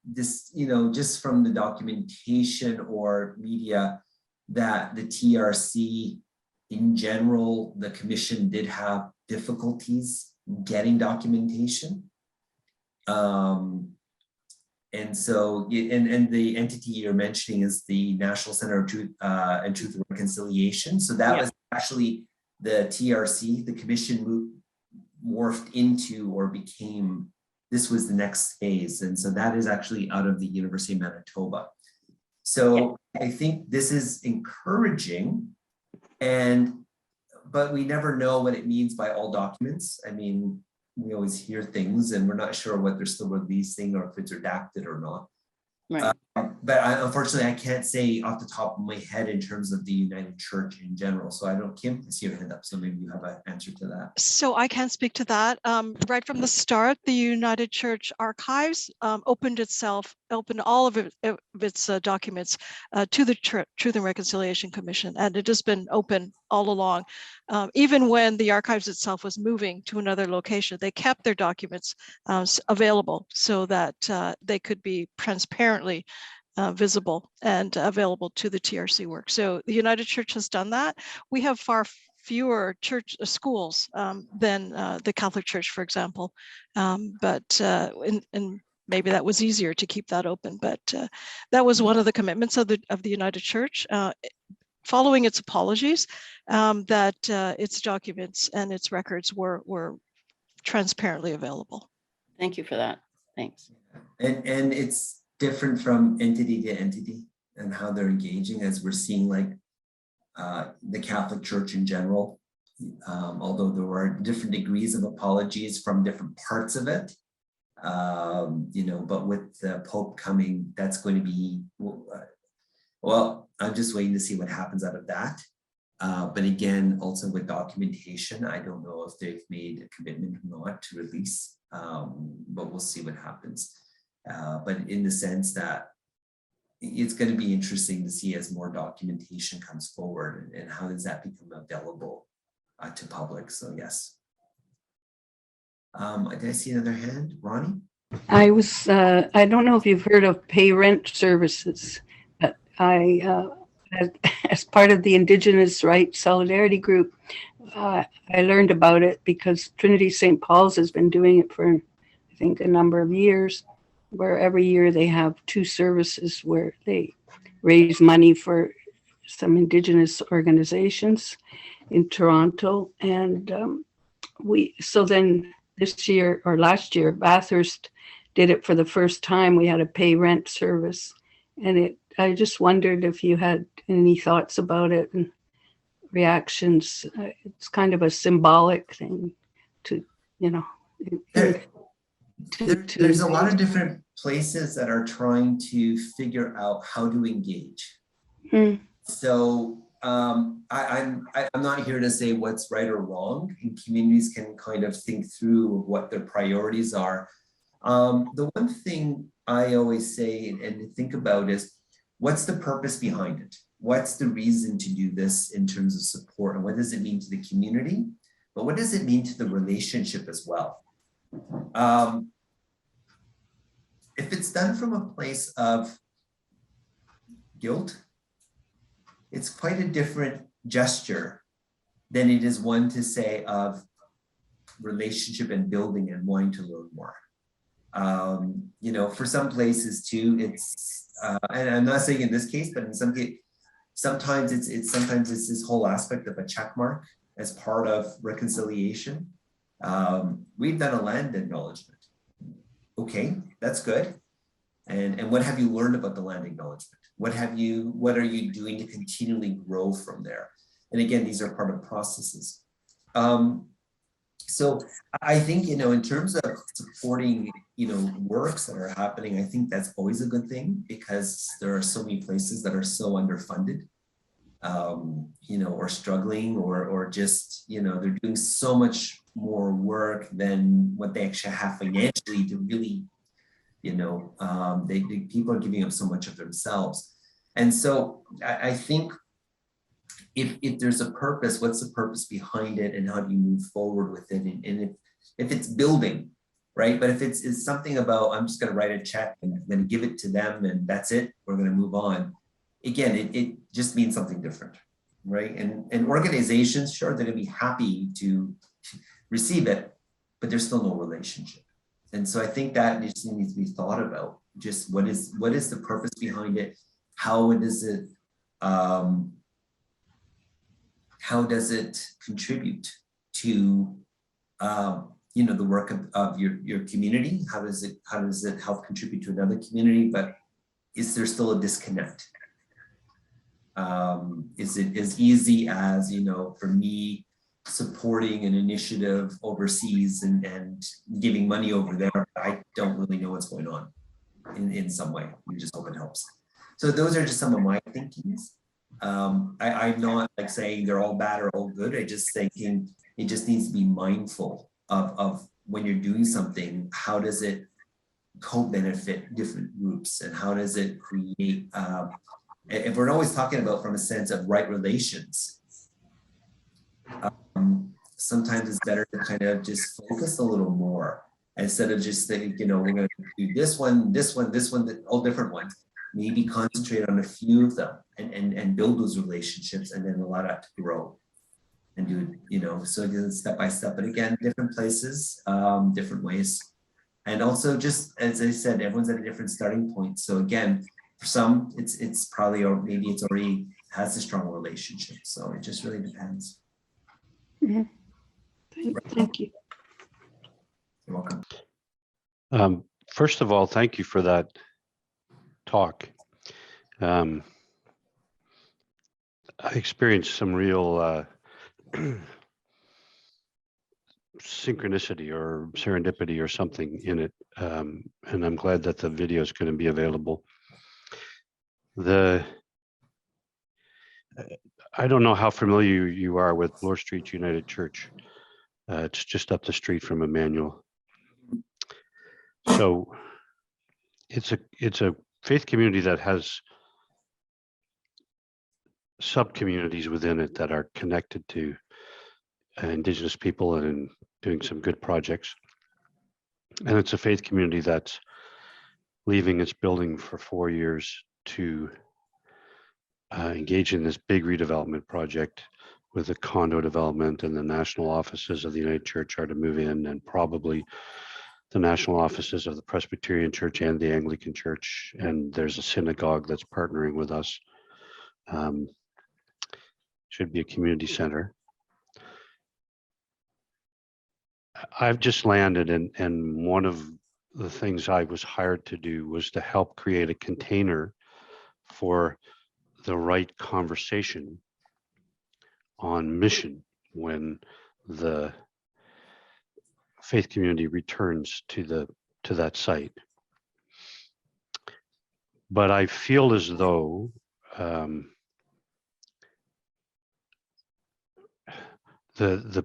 this, just from the documentation or media, that the TRC in general, the commission did have difficulties getting documentation. And so, and the entity you're mentioning is the National Center of Truth and Reconciliation. So that was actually the TRC, the commission morphed into or became this was the next phase. And so that is actually out of the University of Manitoba. So I think this is encouraging, but we never know what it means by all documents. I mean, we always hear things and we're not sure what they're still releasing or if it's redacted or not. Right. But unfortunately, I can't say off the top of my head in terms of the United Church in general. So I don't, Kim, I see your hand up. So maybe you have an answer to that. So I can speak to that. Right from the start, the United Church Archives opened all of its documents to the Truth and Reconciliation Commission, and it has been open all along. Even when the archives itself was moving to another location, they kept their documents available so that they could be transparently visible and available to the TRC work. So the United Church has done that. We have far fewer church schools than the Catholic Church, for example, but maybe that was easier to keep that open. But that was one of the commitments of the United Church, following its apologies, that its documents and its records were transparently available. Thank you for that. Thanks. And it's different from entity to entity and how they're engaging, as we're seeing like the Catholic Church in general, although there were different degrees of apologies from different parts of it, but with the Pope coming, that's going to be, well, I'm just waiting to see what happens out of that. But again, also with documentation, I don't know if they've made a commitment or not to release, but we'll see what happens. But in the sense that it's going to be interesting to see as more documentation comes forward and how does that become available to public. So yes. Did I see another hand? Ronnie? I don't know if you've heard of pay rent services, but as part of the Indigenous Rights Solidarity Group, I learned about it because Trinity St. Paul's has been doing it for, I think, a number of years, where every year they have 2 services where they raise money for some Indigenous organizations in Toronto. And so then this year or last year, Bathurst did it for the first time. We had a pay rent service, and I just wondered if you had any thoughts about it and reactions. It's kind of a symbolic thing to, There's a lot of different places that are trying to figure out how to engage. So I'm not here to say what's right or wrong, and communities can kind of think through what their priorities are. The one thing I always say and think about is, what's the purpose behind it? What's the reason to do this in terms of support, and what does it mean to the community? But what does it mean to the relationship as well? If it's done from a place of guilt, it's quite a different gesture than it is one to say of relationship and building and wanting to learn more. For some places too, it's and I'm not saying in this case, but in some case, sometimes it's this whole aspect of a check mark as part of reconciliation. We've done a land acknowledgement. Okay, that's good. And what have you learned about the land acknowledgement? What are you doing to continually grow from there? And again, these are part of processes. So I think, in terms of supporting, works that are happening, I think that's always a good thing, because there are so many places that are so underfunded, or struggling, or just, they're doing so much more work than what they actually have financially to really, people are giving up so much of themselves. And so I think if there's a purpose, what's the purpose behind it, and how do you move forward with it? And if it's building, right? But if it's something about, I'm just going to write a check and I'm going to give it to them and that's it, we're going to move on. Again, it just means something different, right? And organizations, sure, they're going to be happy to receive it, but there's still no relationship. And so I think that needs to be thought about. Just what is the purpose behind it? How does it contribute to you know, the work of your community? How does it help contribute to another community? But is there still a disconnect? Is it as easy as, you know, for me supporting an initiative overseas and giving money over there? I don't really know what's going on in some way. We just hope it helps. So those are just some of my thinkings. I'm not like saying they're all bad or all good. I just thinking it just needs to be mindful of when you're doing something, how does it co-benefit different groups, and how does it create, if we're always talking about from a sense of right relations, sometimes it's better to kind of just focus a little more instead of just thinking, you know, we're going to do this one, all different ones. Maybe concentrate on a few of them and build those relationships, and then allow that to grow and do, you know, so again, step by step, but again, different places, different ways. And also just, as I said, everyone's at a different starting point. So again, for some, it's probably, or maybe it's already has a strong relationship. So it just really depends. Mm-hmm. Thank you. You're welcome. First of all, thank you for that talk. I experienced some real synchronicity or serendipity or something in it, and I'm glad that the video is going to be available. I don't know how familiar you are with Bloor Street United Church. It's just up the street from Emmanuel. So it's a faith community that has sub-communities within it that are connected to Indigenous people and doing some good projects. And it's a faith community that's leaving its building for 4 years to engage in this big redevelopment project with the condo development, and the national offices of the United Church are to move in, and probably the national offices of the Presbyterian Church and the Anglican Church, and there's a synagogue that's partnering with us. Should be a community center. I've just landed, and one of the things I was hired to do was to help create a container for the right conversation on mission when the faith community returns to that site. But I feel as though the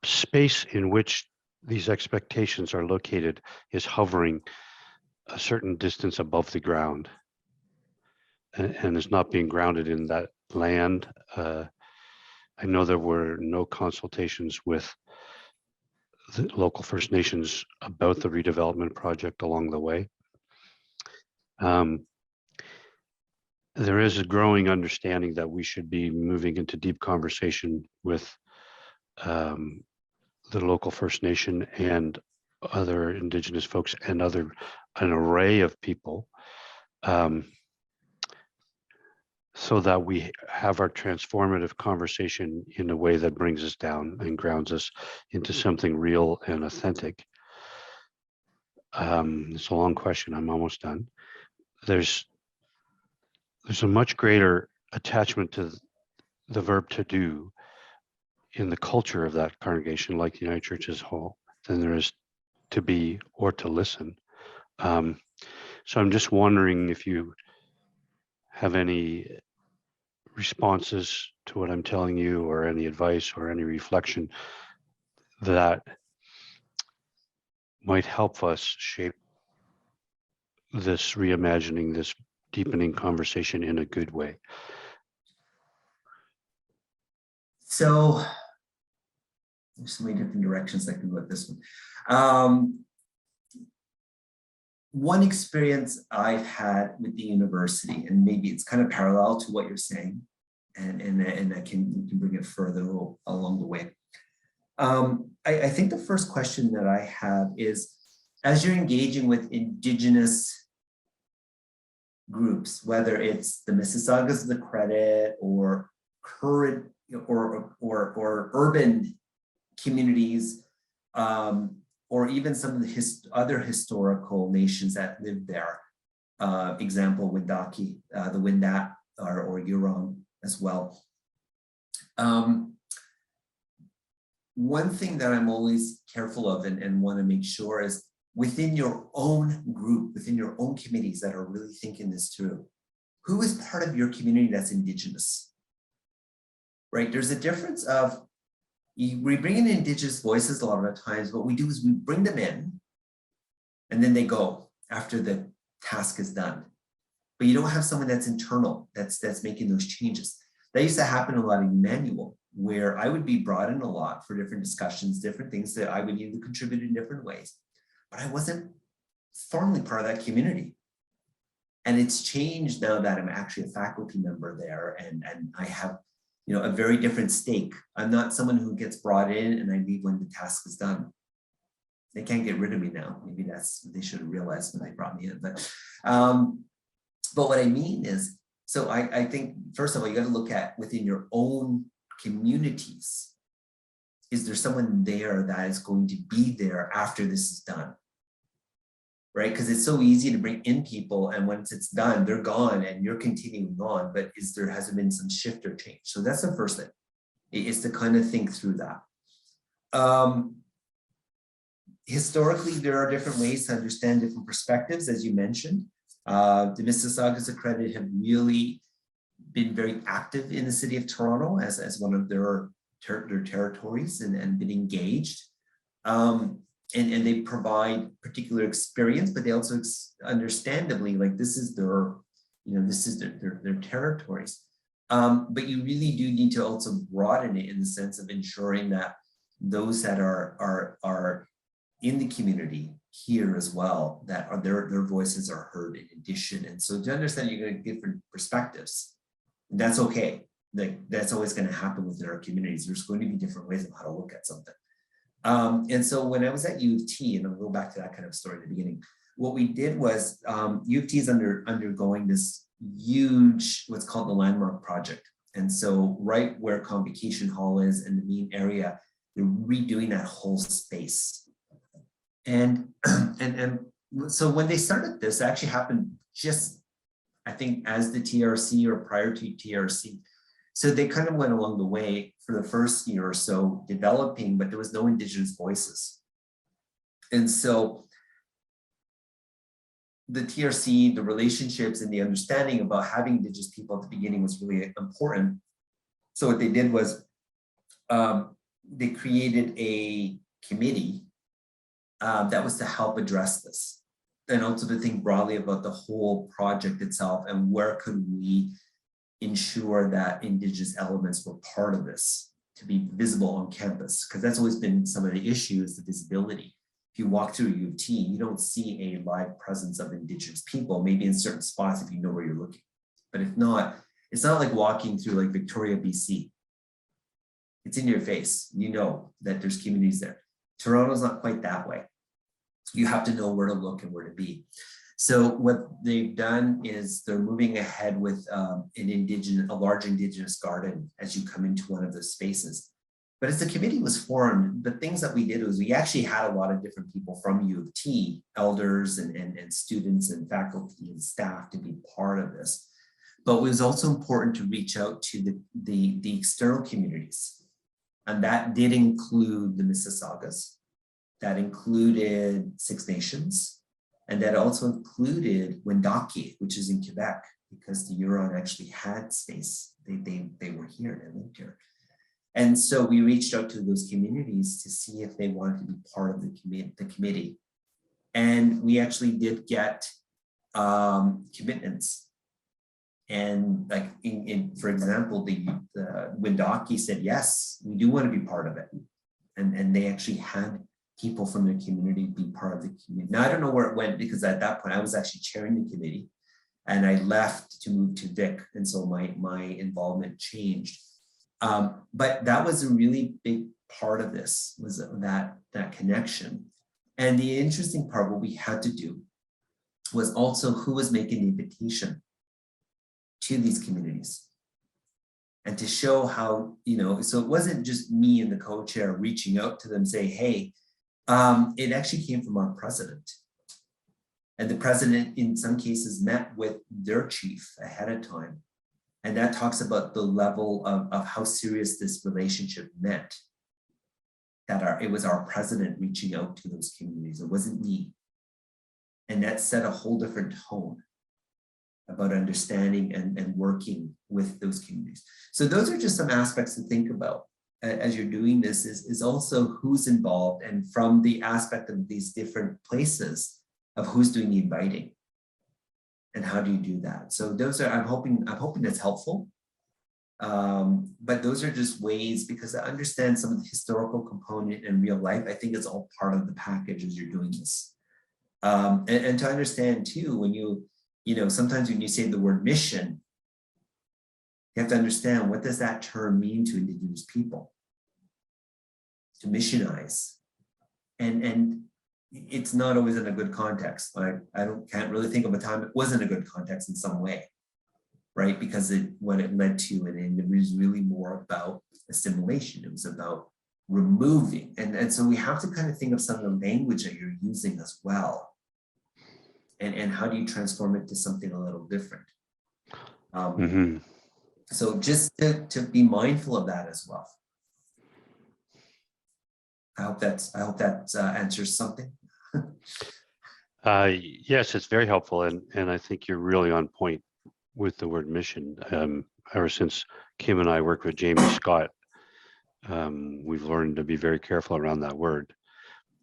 space in which these expectations are located is hovering a certain distance above the ground, and is not being grounded in that land. I know there were no consultations with the local First Nations about the redevelopment project along the way. There is a growing understanding that we should be moving into deep conversation with the local First Nation and other Indigenous folks and an array of people, so that we have our transformative conversation in a way that brings us down and grounds us into something real and authentic. It's a long question. I'm almost done. There's a much greater attachment to the verb to do in the culture of that congregation, like the United Church as a whole, than there is to be or to listen. So I'm just wondering if you have any responses to what I'm telling you, or any advice or any reflection that might help us shape this reimagining, this deepening conversation in a good way. So there's so many different directions I can go with this one. One experience I've had with the university, and maybe it's kind of parallel to what you're saying, and I can bring it further along the way. I think the first question that I have is, as you're engaging with Indigenous groups, whether it's the Mississaugas of the Credit or current or urban communities, or even some of the other historical nations that lived there. Example, Wendake, the Wendat, or Huron as well. One thing that I'm always careful of and want to make sure is within your own group, within your own committees that are really thinking this through, who is part of your community that's Indigenous, right? There's a difference of, we bring in Indigenous voices a lot of the times. What we do is we bring them in and then they go after the task is done. But you don't have someone that's internal, that's making those changes. That used to happen a lot in Emmanuel, where I would be brought in a lot for different discussions, different things that I would either contribute in different ways, but I wasn't formally part of that community. And it's changed now that I'm actually a faculty member there, and I have, you know, a very different stake. I'm not someone who gets brought in and I leave when the task is done. They can't get rid of me now. Maybe that's what they should have realized when they brought me in. But what I mean is, so I think, first of all, you got to look at within your own communities. Is there someone there that is going to be there after this is done? Right? Because it's so easy to bring in people, and once it's done, they're gone and you're continuing on, but has there been some shift or change? So that's the first thing, is to kind of think through that. Historically, there are different ways to understand different perspectives, as you mentioned. The Mississaugas accredited have really been very active in the city of Toronto as one of their territories and been engaged. And they provide particular experience, but they also understandably, like, this is their, you know, this is their territories. But you really do need to also broaden it in the sense of ensuring that those that are in the community here as well, that are their voices are heard in addition. And so to understand you're going to get different perspectives, that's okay. Like, that's always going to happen within our communities. There's going to be different ways of how to look at something. And so when I was at U of T, and I'll go back to that kind of story at the beginning, what we did was U of T is undergoing this huge, what's called the Landmark Project. And so right where Convocation Hall is in the main area, they're redoing that whole space. And so when they started this, it actually happened just, I think, as the TRC or prior to TRC. So they kind of went along the way for the first year or so developing, but there was no Indigenous voices. And so the TRC, the relationships and the understanding about having Indigenous people at the beginning was really important. So what they did was they created a committee that was to help address this, and also to think broadly about the whole project itself and where could we ensure that Indigenous elements were part of this to be visible on campus, because that's always been some of the issues, the visibility. If you walk through U of T, you don't see a live presence of Indigenous people, maybe in certain spots if you know where you're looking. But if not, it's not like walking through like Victoria, BC. It's in your face. You know that there's communities there. Toronto's not quite that way. You have to know where to look and where to be. So what they've done is they're moving ahead with a large Indigenous garden as you come into one of those spaces. But as the committee was formed, the things that we did was we actually had a lot of different people from U of T, elders and students and faculty and staff to be part of this. But it was also important to reach out to the external communities. And that did include the Mississaugas, that included Six Nations, and that also included Wendake, which is in Quebec, because the Huron actually had space. They were here, they lived here. And so we reached out to those communities to see if they wanted to be part of the committee. And we actually did get commitments. And like, for example, the Wendake said, yes, we do want to be part of it. And they actually had people from their community be part of the community. Now, I don't know where it went, because at that point I was actually chairing the committee and I left to move to Vic. And so my involvement changed. But that was a really big part of this, was that connection. And the interesting part, what we had to do was also who was making the invitation to these communities. And to show how, you know, so it wasn't just me and the co-chair reaching out to them, say, hey, It actually came from our president. And the president, in some cases, met with their chief ahead of time. And that talks about the level of how serious this relationship meant. That it was our president reaching out to those communities. It wasn't me. And that set a whole different tone about understanding and working with those communities. So those are just some aspects to think about as you're doing this, is also who's involved, and from the aspect of these different places of who's doing the inviting and how do you do that. So those are, I'm hoping that's helpful. But those are just ways, because I understand some of the historical component in real life. I think it's all part of the package as you're doing this. And to understand too, when you know, sometimes when you say the word mission, you have to understand, what does that term mean to Indigenous people? To missionize. And it's not always in a good context. I can't really think of a time it wasn't a good context in some way, right? Because what it led to, and it was really more about assimilation. It was about removing. And so we have to kind of think of some of the language that you're using as well. And how do you transform it to something a little different? So just to be mindful of that as well. I hope that answers something. Yes, it's very helpful, and I think you're really on point with the word mission. Ever since Kim and I worked with Jamie Scott, we've learned to be very careful around that word.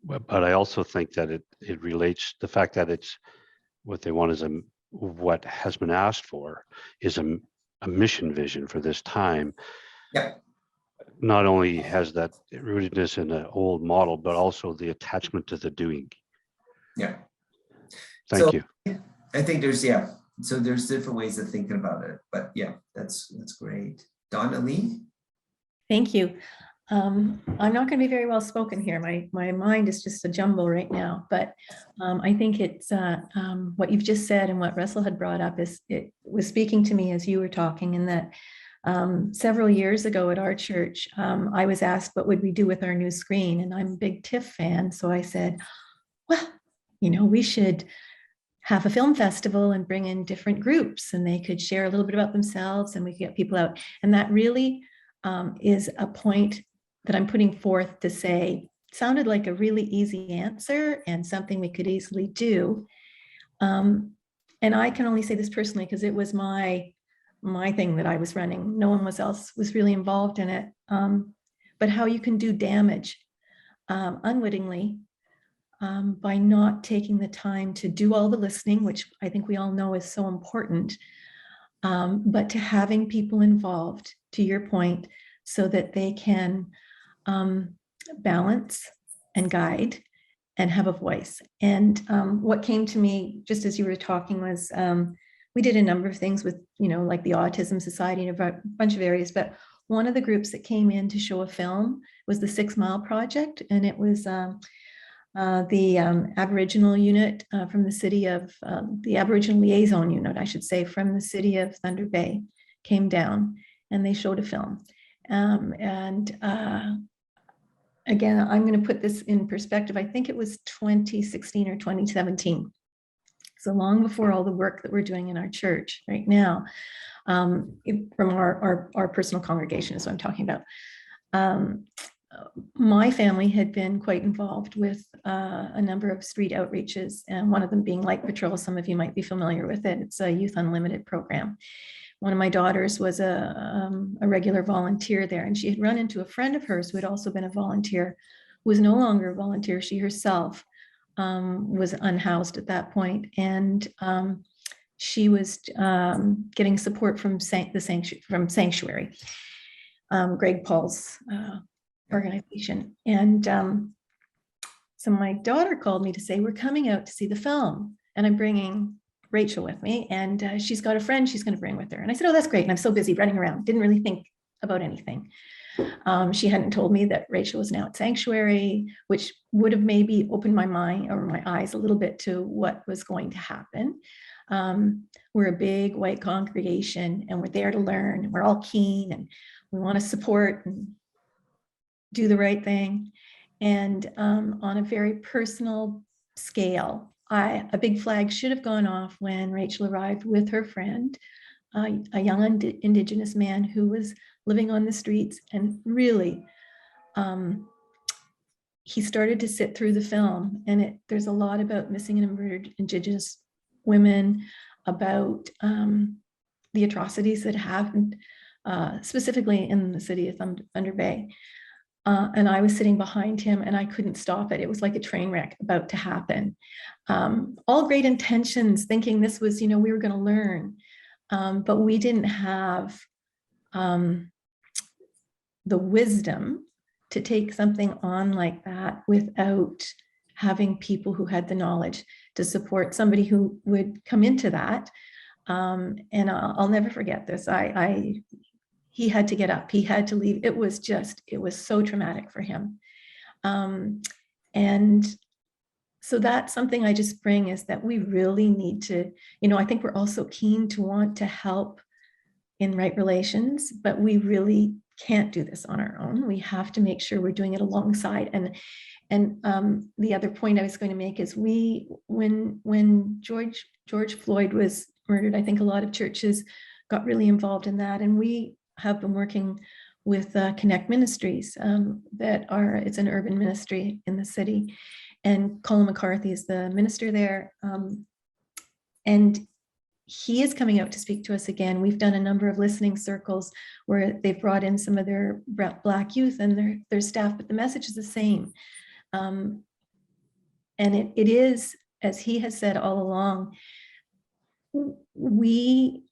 But I also think that it relates, the fact that it's what they want is what has been asked for is a mission vision for this time. Yeah. Not only has that rootedness in an old model, but also the attachment to the doing. Yeah. Thank you. I think there's so there's different ways of thinking about it, but yeah, that's great. Donna Lee. Thank you. I'm not going to be very well spoken here. My mind is just a jumble right now, but I think it's what you've just said and what Russell had brought up it was speaking to me as you were talking, in that several years ago at our church, I was asked what would we do with our new screen, and I'm a big TIFF fan, so I said, well, you know, we should have a film festival and bring in different groups, and they could share a little bit about themselves, and we could get people out. And that really is a point that I'm putting forth to say, sounded like a really easy answer and something we could easily do. And I can only say this personally because it was my thing that I was running. No one else was really involved in it. But how you can do damage unwittingly by not taking the time to do all the listening, which I think we all know is so important, but to having people involved, to your point, so that they can balance and guide and have a voice. And what came to me just as you were talking was, we did a number of things with, you know, like the Autism Society and a bunch of areas, but one of the groups that came in to show a film was the 6 Mile Project. And it was the Aboriginal unit from the city of, the Aboriginal liaison unit, I should say, from the city of Thunder Bay came down and they showed a film. Again, I'm going to put this in perspective. I think it was 2016 or 2017. So long before all the work that we're doing in our church right now, from our personal congregation is what I'm talking about. My family had been quite involved with a number of street outreaches, and one of them being Light Patrol. Some of you might be familiar with it. It's a Youth Unlimited program. One of my daughters was a regular volunteer there, and she had run into a friend of hers who had also been a volunteer, who was no longer a volunteer. She herself was unhoused at that point, and she was getting support from Sanctuary, Greg Paul's organization. And so my daughter called me to say, we're coming out to see the film, and I'm bringing Rachel with me, and she's got a friend she's going to bring with her. And I said, oh, that's great. And I'm so busy running around, didn't really think about anything. She hadn't told me that Rachel was now at Sanctuary, which would have maybe opened my mind or my eyes a little bit to what was going to happen. We're a big white congregation, and we're there to learn, and we're all keen, and we want to support and do the right thing. And on a very personal scale, a big flag should have gone off when Rachel arrived with her friend, a young Indigenous man who was living on the streets, and really, he started to sit through the film, and there's a lot about missing and murdered Indigenous women, about the atrocities that happened, specifically in the city of Thunder Bay. And I was sitting behind him and I couldn't stop it. It was like a train wreck about to happen. All great intentions, thinking this was, we were going to learn, but we didn't have the wisdom to take something on like that without having people who had the knowledge to support somebody who would come into that. And I'll never forget this. He had to get up, he had to leave. It was so traumatic for him. And so that's something I just bring, is that we really need to, I think we're also keen to want to help in right relations, but we really can't do this on our own. We have to make sure we're doing it alongside. And the other point I was going to make is when George Floyd was murdered, I think a lot of churches got really involved in that. And we have been working with Connect Ministries it's an urban ministry in the city. And Colin McCarthy is the minister there. And he is coming out to speak to us again. We've done a number of listening circles where they've brought in some of their Black youth and their staff, but the message is the same. And it is, as he has said all along, we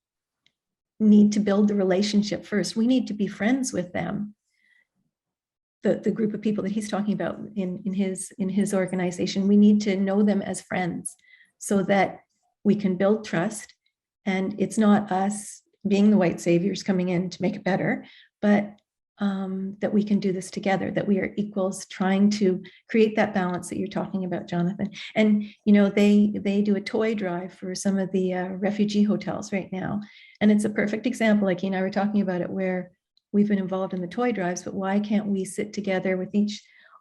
need to build the relationship first. We need to be friends with them. The group of people that he's talking about in his organization, we need to know them as friends so that we can build trust. And it's not us being the white saviors coming in to make it better, but that we can do this together, that we are equals, trying to create that balance that you're talking about, Jonathan. And they do a toy drive for some of the refugee hotels right now. And it's a perfect example, like you and I were talking about it, where we've been involved in the toy drives, but why can't we sit together with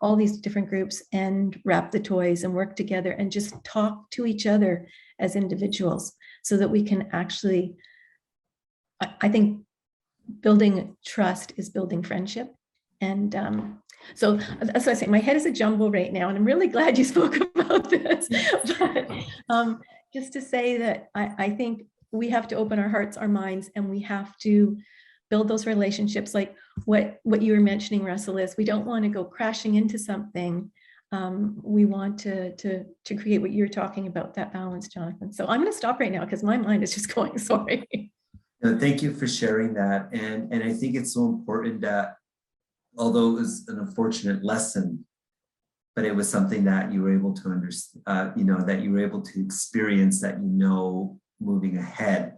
all these different groups and wrap the toys and work together and just talk to each other as individuals so that we can actually, I think building trust is building friendship. And so that's what I say, my head is a jumble right now, and I'm really glad you spoke about this. But just to say that I think we have to open our hearts, our minds, and we have to build those relationships, like what you were mentioning, Russell, is we don't want to go crashing into something. We want to create what you're talking about, that balance, Jonathan. So I'm going to stop right now because my mind is just going, sorry. No, thank you for sharing that. And I think it's so important that, although it was an unfortunate lesson, but it was something that you were able to understand, that you were able to experience, that moving ahead.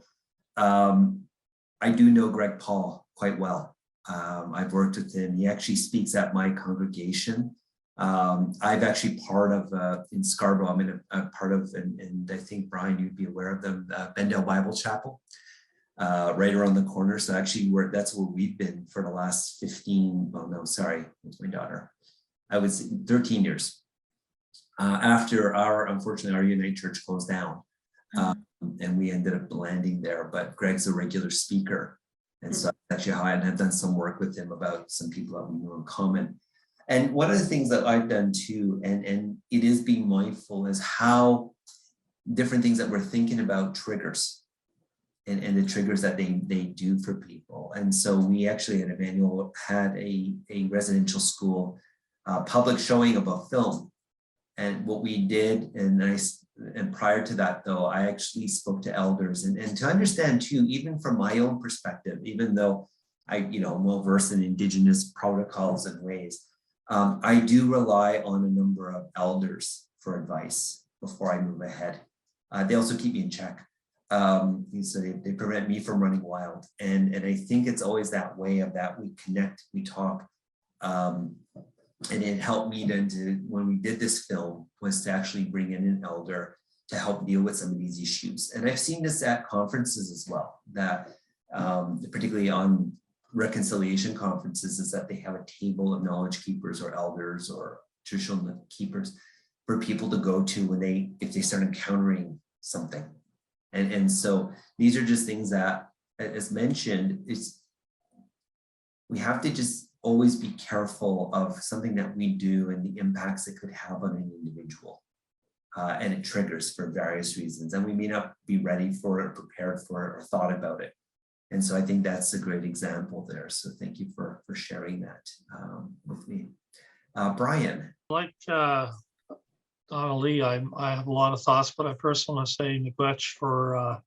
I do know Greg Paul quite well. I've worked with him. He actually speaks at my congregation. I've actually part of, in Scarborough, I'm in a part of, and I think, Brian, you'd be aware of them, Bendale Bible Chapel, right around the corner. So actually that's where we've been for the last 15, well, no, sorry, it's my daughter. I would say 13 years. After unfortunately, our Unite Church closed down. And we ended up landing there, but Greg's a regular speaker. And so that's actually how I have done some work with him about some people that we know in common. And one of the things that I've done too, and it is being mindful, is how different things that we're thinking about triggers and the triggers that they do for people. And so we actually at Emmanuel had a residential school public showing of a film. And what we did, and prior to that, though, I actually spoke to elders and to understand too, even from my own perspective, even though I'm well versed in Indigenous protocols and ways, I do rely on a number of elders for advice before I move ahead. They also keep me in check. So they prevent me from running wild. And I think it's always that way of that we connect, we talk. And it helped me when we did this film, was to actually bring in an elder to help deal with some of these issues. And I've seen this at conferences as well, that particularly on reconciliation conferences, is that they have a table of knowledge keepers or elders or traditional keepers, for people to go to when if they start encountering something. And so these are just things that, as mentioned, we have to just always be careful of something that we do and the impacts it could have on an individual. And it triggers for various reasons, and we may not be ready for it, prepared for it, or thought about it. And so I think that's a great example there. So thank you for sharing that with me. Brian. Like Donna Lee, I have a lot of thoughts, but I personally want to say miigwech for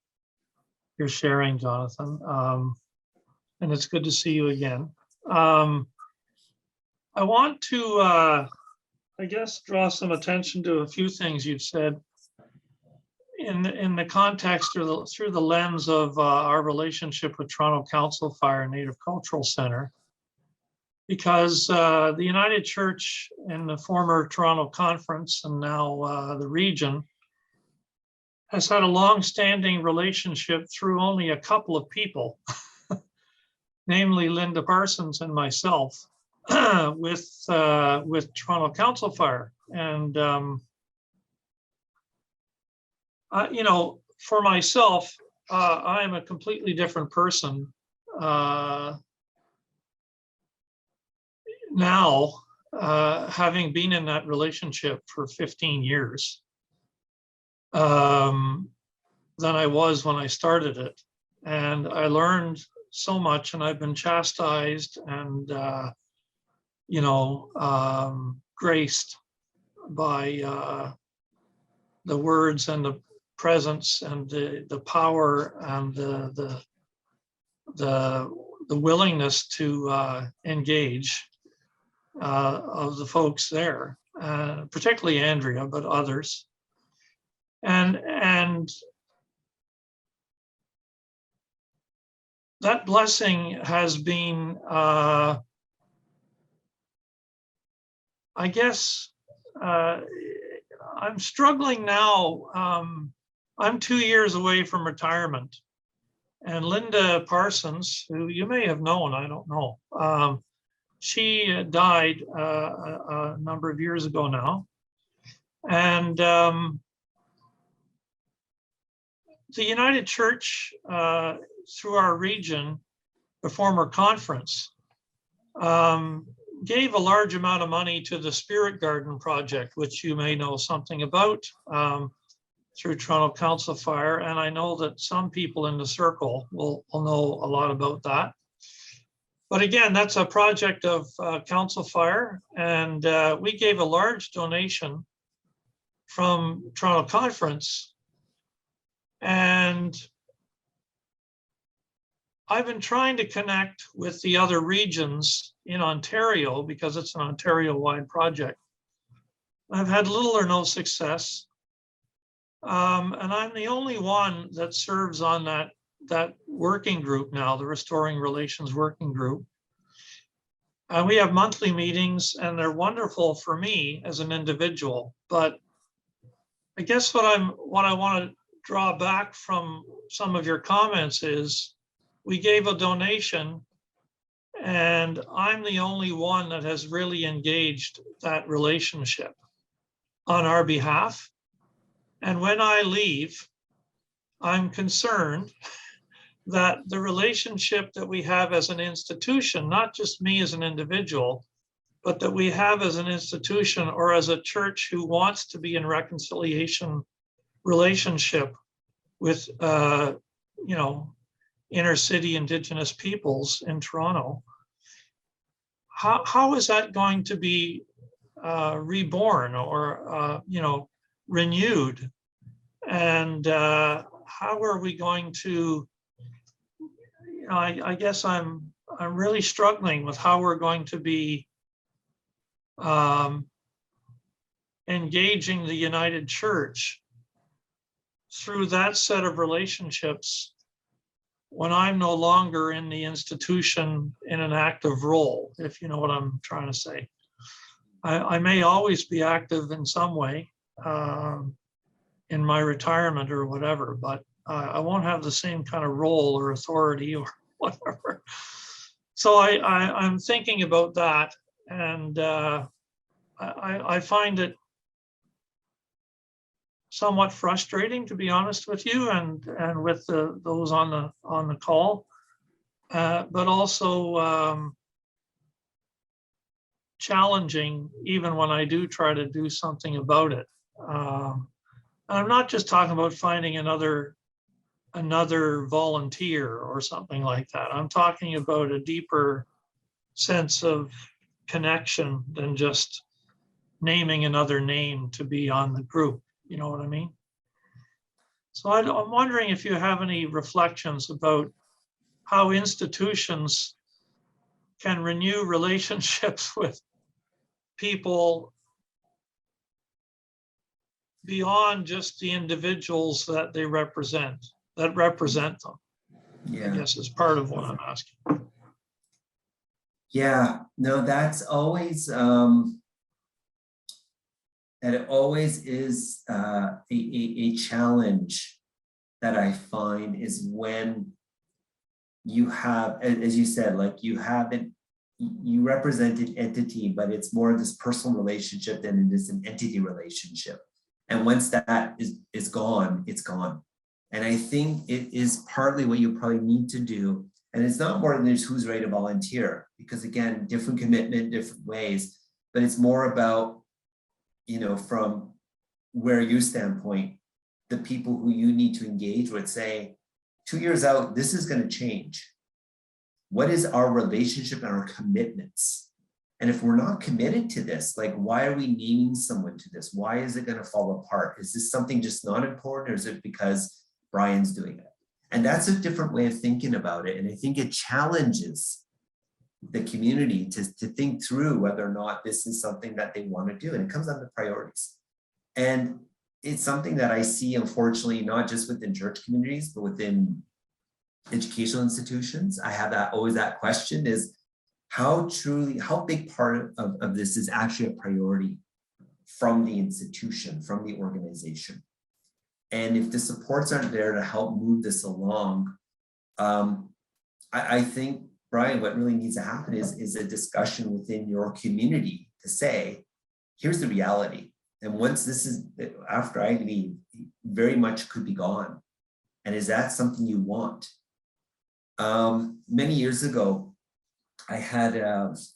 your sharing, Jonathan. And it's good to see you again. I want to, I guess, draw some attention to a few things you've said in the context through the lens of our relationship with Toronto Council Fire Native Cultural Center, because the United Church in the former Toronto Conference and now the region has had a long-standing relationship through only a couple of people, namely Linda Parsons and myself, with Toronto Council Fire. And you know, for myself, I am a completely different person now, having been in that relationship for 15 years, than I was when I started it. And I learned so much, and I've been chastised and, you know, graced by the words and the presence and the power and the willingness to engage of the folks there, particularly Andrea, but others. And that blessing has been, I guess, I'm struggling now. I'm 2 years away from retirement. And Linda Parsons, who you may have known, I don't know, she died a number of years ago now. And the United Church, through our region, the former conference, gave a large amount of money to the Spirit Garden project, which you may know something about, through Toronto Council Fire. And I know that some people in the circle will know a lot about that. But again, that's a project of Council Fire. And we gave a large donation from Toronto Conference. And I've been trying to connect with the other regions in Ontario because it's an Ontario-wide project. I've had little or no success. And I'm the only one that serves on that working group now, the Restoring Relations Working Group. And we have monthly meetings, and they're wonderful for me as an individual. But I guess what I want to draw back from some of your comments is we gave a donation, and I'm the only one that has really engaged that relationship on our behalf. And when I leave, I'm concerned that the relationship that we have as an institution, not just me as an individual, but that we have as an institution or as a church who wants to be in reconciliation relationship with, you know, inner city Indigenous peoples in Toronto, how is that going to be reborn or, you know, renewed? And how are we going to, you know, I guess I'm really struggling with how we're going to be engaging the United Church through that set of relationships when I'm no longer in the institution in an active role, if you know what I'm trying to say. I may always be active in some way in my retirement or whatever, but I won't have the same kind of role or authority or whatever. So I'm thinking about that, and I find it somewhat frustrating, to be honest with you, and with those on the call, but also challenging, even when I do try to do something about it. I'm not just talking about finding another volunteer or something like that. I'm talking about a deeper sense of connection than just naming another name to be on the group. You know what I mean? So I'm wondering if you have any reflections about how institutions can renew relationships with people beyond just the individuals that they represent, that represent them. Yeah. I guess is part of what I'm asking. Yeah, no, that's always, and it always is a challenge that I find is when you have, as you said, like you represent an entity, but it's more of this personal relationship than it is an entity relationship. And once that is gone, it's gone. And I think it is partly what you probably need to do. And it's not more than just who's ready to volunteer, because again, different commitment, different ways, but it's more about, you know, from where your standpoint, the people who you need to engage with say, 2 years out, this is going to change. What is our relationship and our commitments? And if we're not committed to this, like, why are we naming someone to this? Why is it going to fall apart? Is this something just not important, or is it because Brian's doing it? And that's a different way of thinking about it. And I think it challenges the community to think through whether or not this is something that they want to do. And it comes down to priorities. And it's something that I see, unfortunately, not just within church communities, but within educational institutions. I have always that question is, how big part of this is actually a priority from the institution, from the organization? And if the supports aren't there to help move this along, I think, Brian, what really needs to happen is a discussion within your community to say, here's the reality. And once this is, after I leave, very much could be gone. And is that something you want? Many years ago, I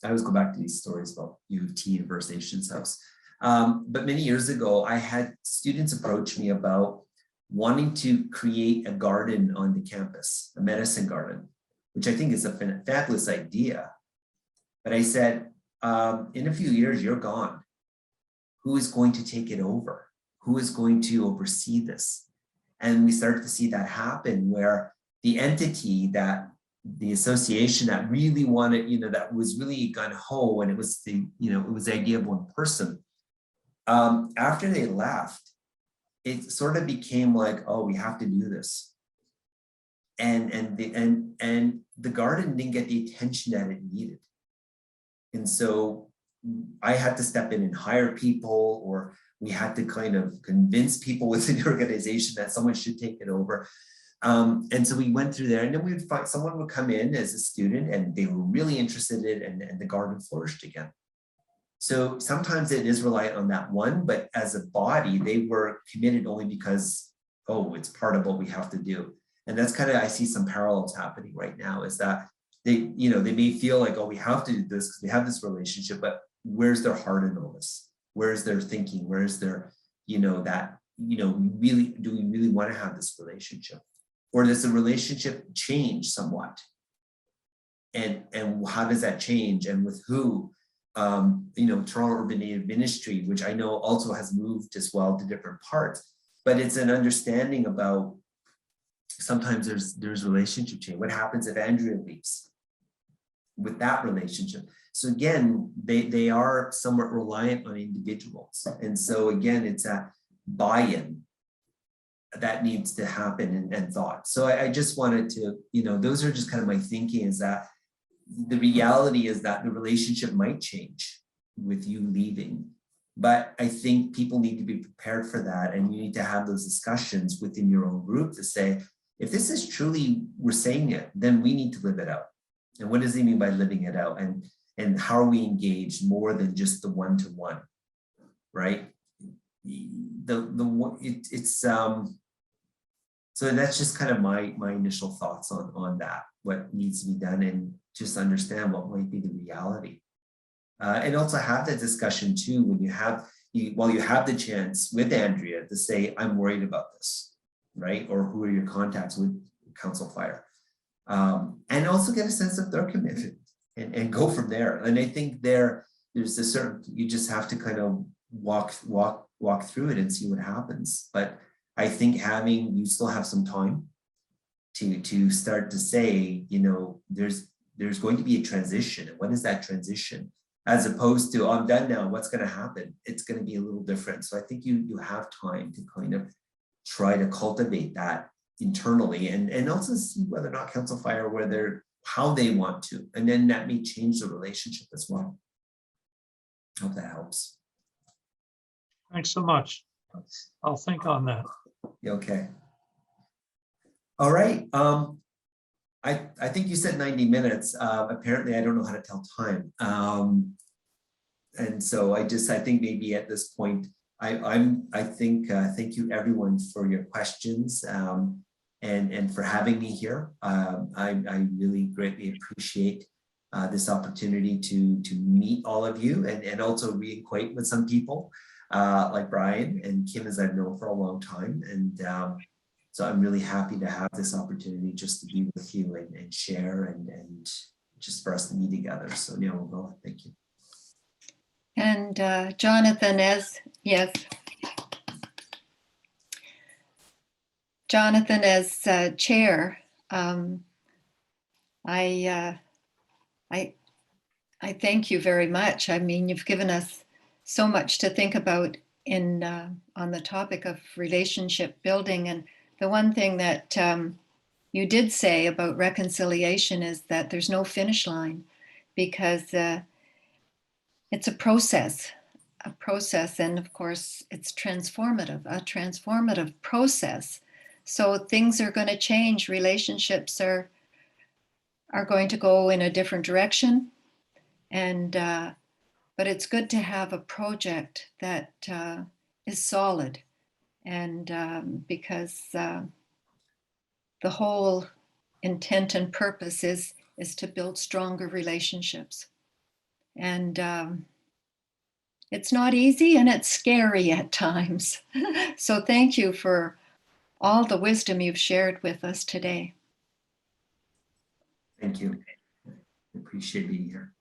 always go back to these stories about U of T and First Nations House. But many years ago, I had students approach me about wanting to create a garden on the campus, a medicine garden, which I think is a fabulous idea. But I said, in a few years, you're gone. Who is going to take it over? Who is going to oversee this? And we started to see that happen, where the entity that the association that really wanted, you know, that was really gung-ho, and it was the, you know, it was the idea of one person. After they left, it sort of became like, oh, we have to do this. And the garden didn't get the attention that it needed. And so I had to step in and hire people, or we had to kind of convince people within the organization that someone should take it over. And so we went through there, and then we would find someone would come in as a student and they were really interested in it, and the garden flourished again. So sometimes it is reliant on that one, but as a body, they were committed only because, oh, it's part of what we have to do. And that's kind of, I see some parallels happening right now, is that they, you know, they may feel like, oh, we have to do this because we have this relationship, but where's their heart in all this? Where's their thinking? Where's their, you know, that, you know, really, do we really want to have this relationship? Or does the relationship change somewhat? And how does that change? And with who? You know, Toronto Urban Native Ministry, which I know also has moved as well to different parts, but it's an understanding about sometimes there's relationship change. What happens if Andrea leaves with that relationship? So again, they are somewhat reliant on individuals. And so again, it's a buy-in that needs to happen and thought. So I just wanted to, you know, those are just kind of my thinking, is that the reality is that the relationship might change with you leaving. But I think people need to be prepared for that. And you need to have those discussions within your own group to say, if this is truly, we're saying it, then we need to live it out. And what does he mean by living it out? And and how are we engaged more than just the one-to-one, right? So that's just kind of my initial thoughts on that, what needs to be done, and just understand what might be the reality. And also have that discussion too, when while you have the chance with Andrea to say, I'm worried about this, right? Or who are your contacts with Council Fire? And also get a sense of their commitment and go from there. And I think there's a certain, you just have to kind of walk through it and see what happens. But I think you still have some time to start to say, there's going to be a transition. And what is that transition? As opposed to, oh, I'm done now, what's going to happen? It's going to be a little different. So I think you have time to kind of try to cultivate that internally, and also see whether or not Council Fire, how they want to. And then that may change the relationship as well. I hope that helps. Thanks so much. I'll think on that. Okay. All right. I think you said 90 minutes. Apparently, I don't know how to tell time. And so I think maybe at this point, thank you everyone for your questions and for having me here. I really greatly appreciate this opportunity to meet all of you and also reacquaint with some people like Brian and Kim, as I've known for a long time. And so I'm really happy to have this opportunity just to be with you and share and just for us to be together. So Neil, we'll go. Thank you. And Jonathan, as chair, I thank you very much. I mean, you've given us so much to think about on the topic of relationship building. And the one thing that you did say about reconciliation is that there's no finish line, because it's a process, and of course it's a transformative process. So things are going to change. Relationships are going to go in a different direction, and but it's good to have a project that is solid, and because the whole intent and purpose is to build stronger relationships. And it's not easy, and it's scary at times. So thank you for all the wisdom you've shared with us today. Thank you. I appreciate being here.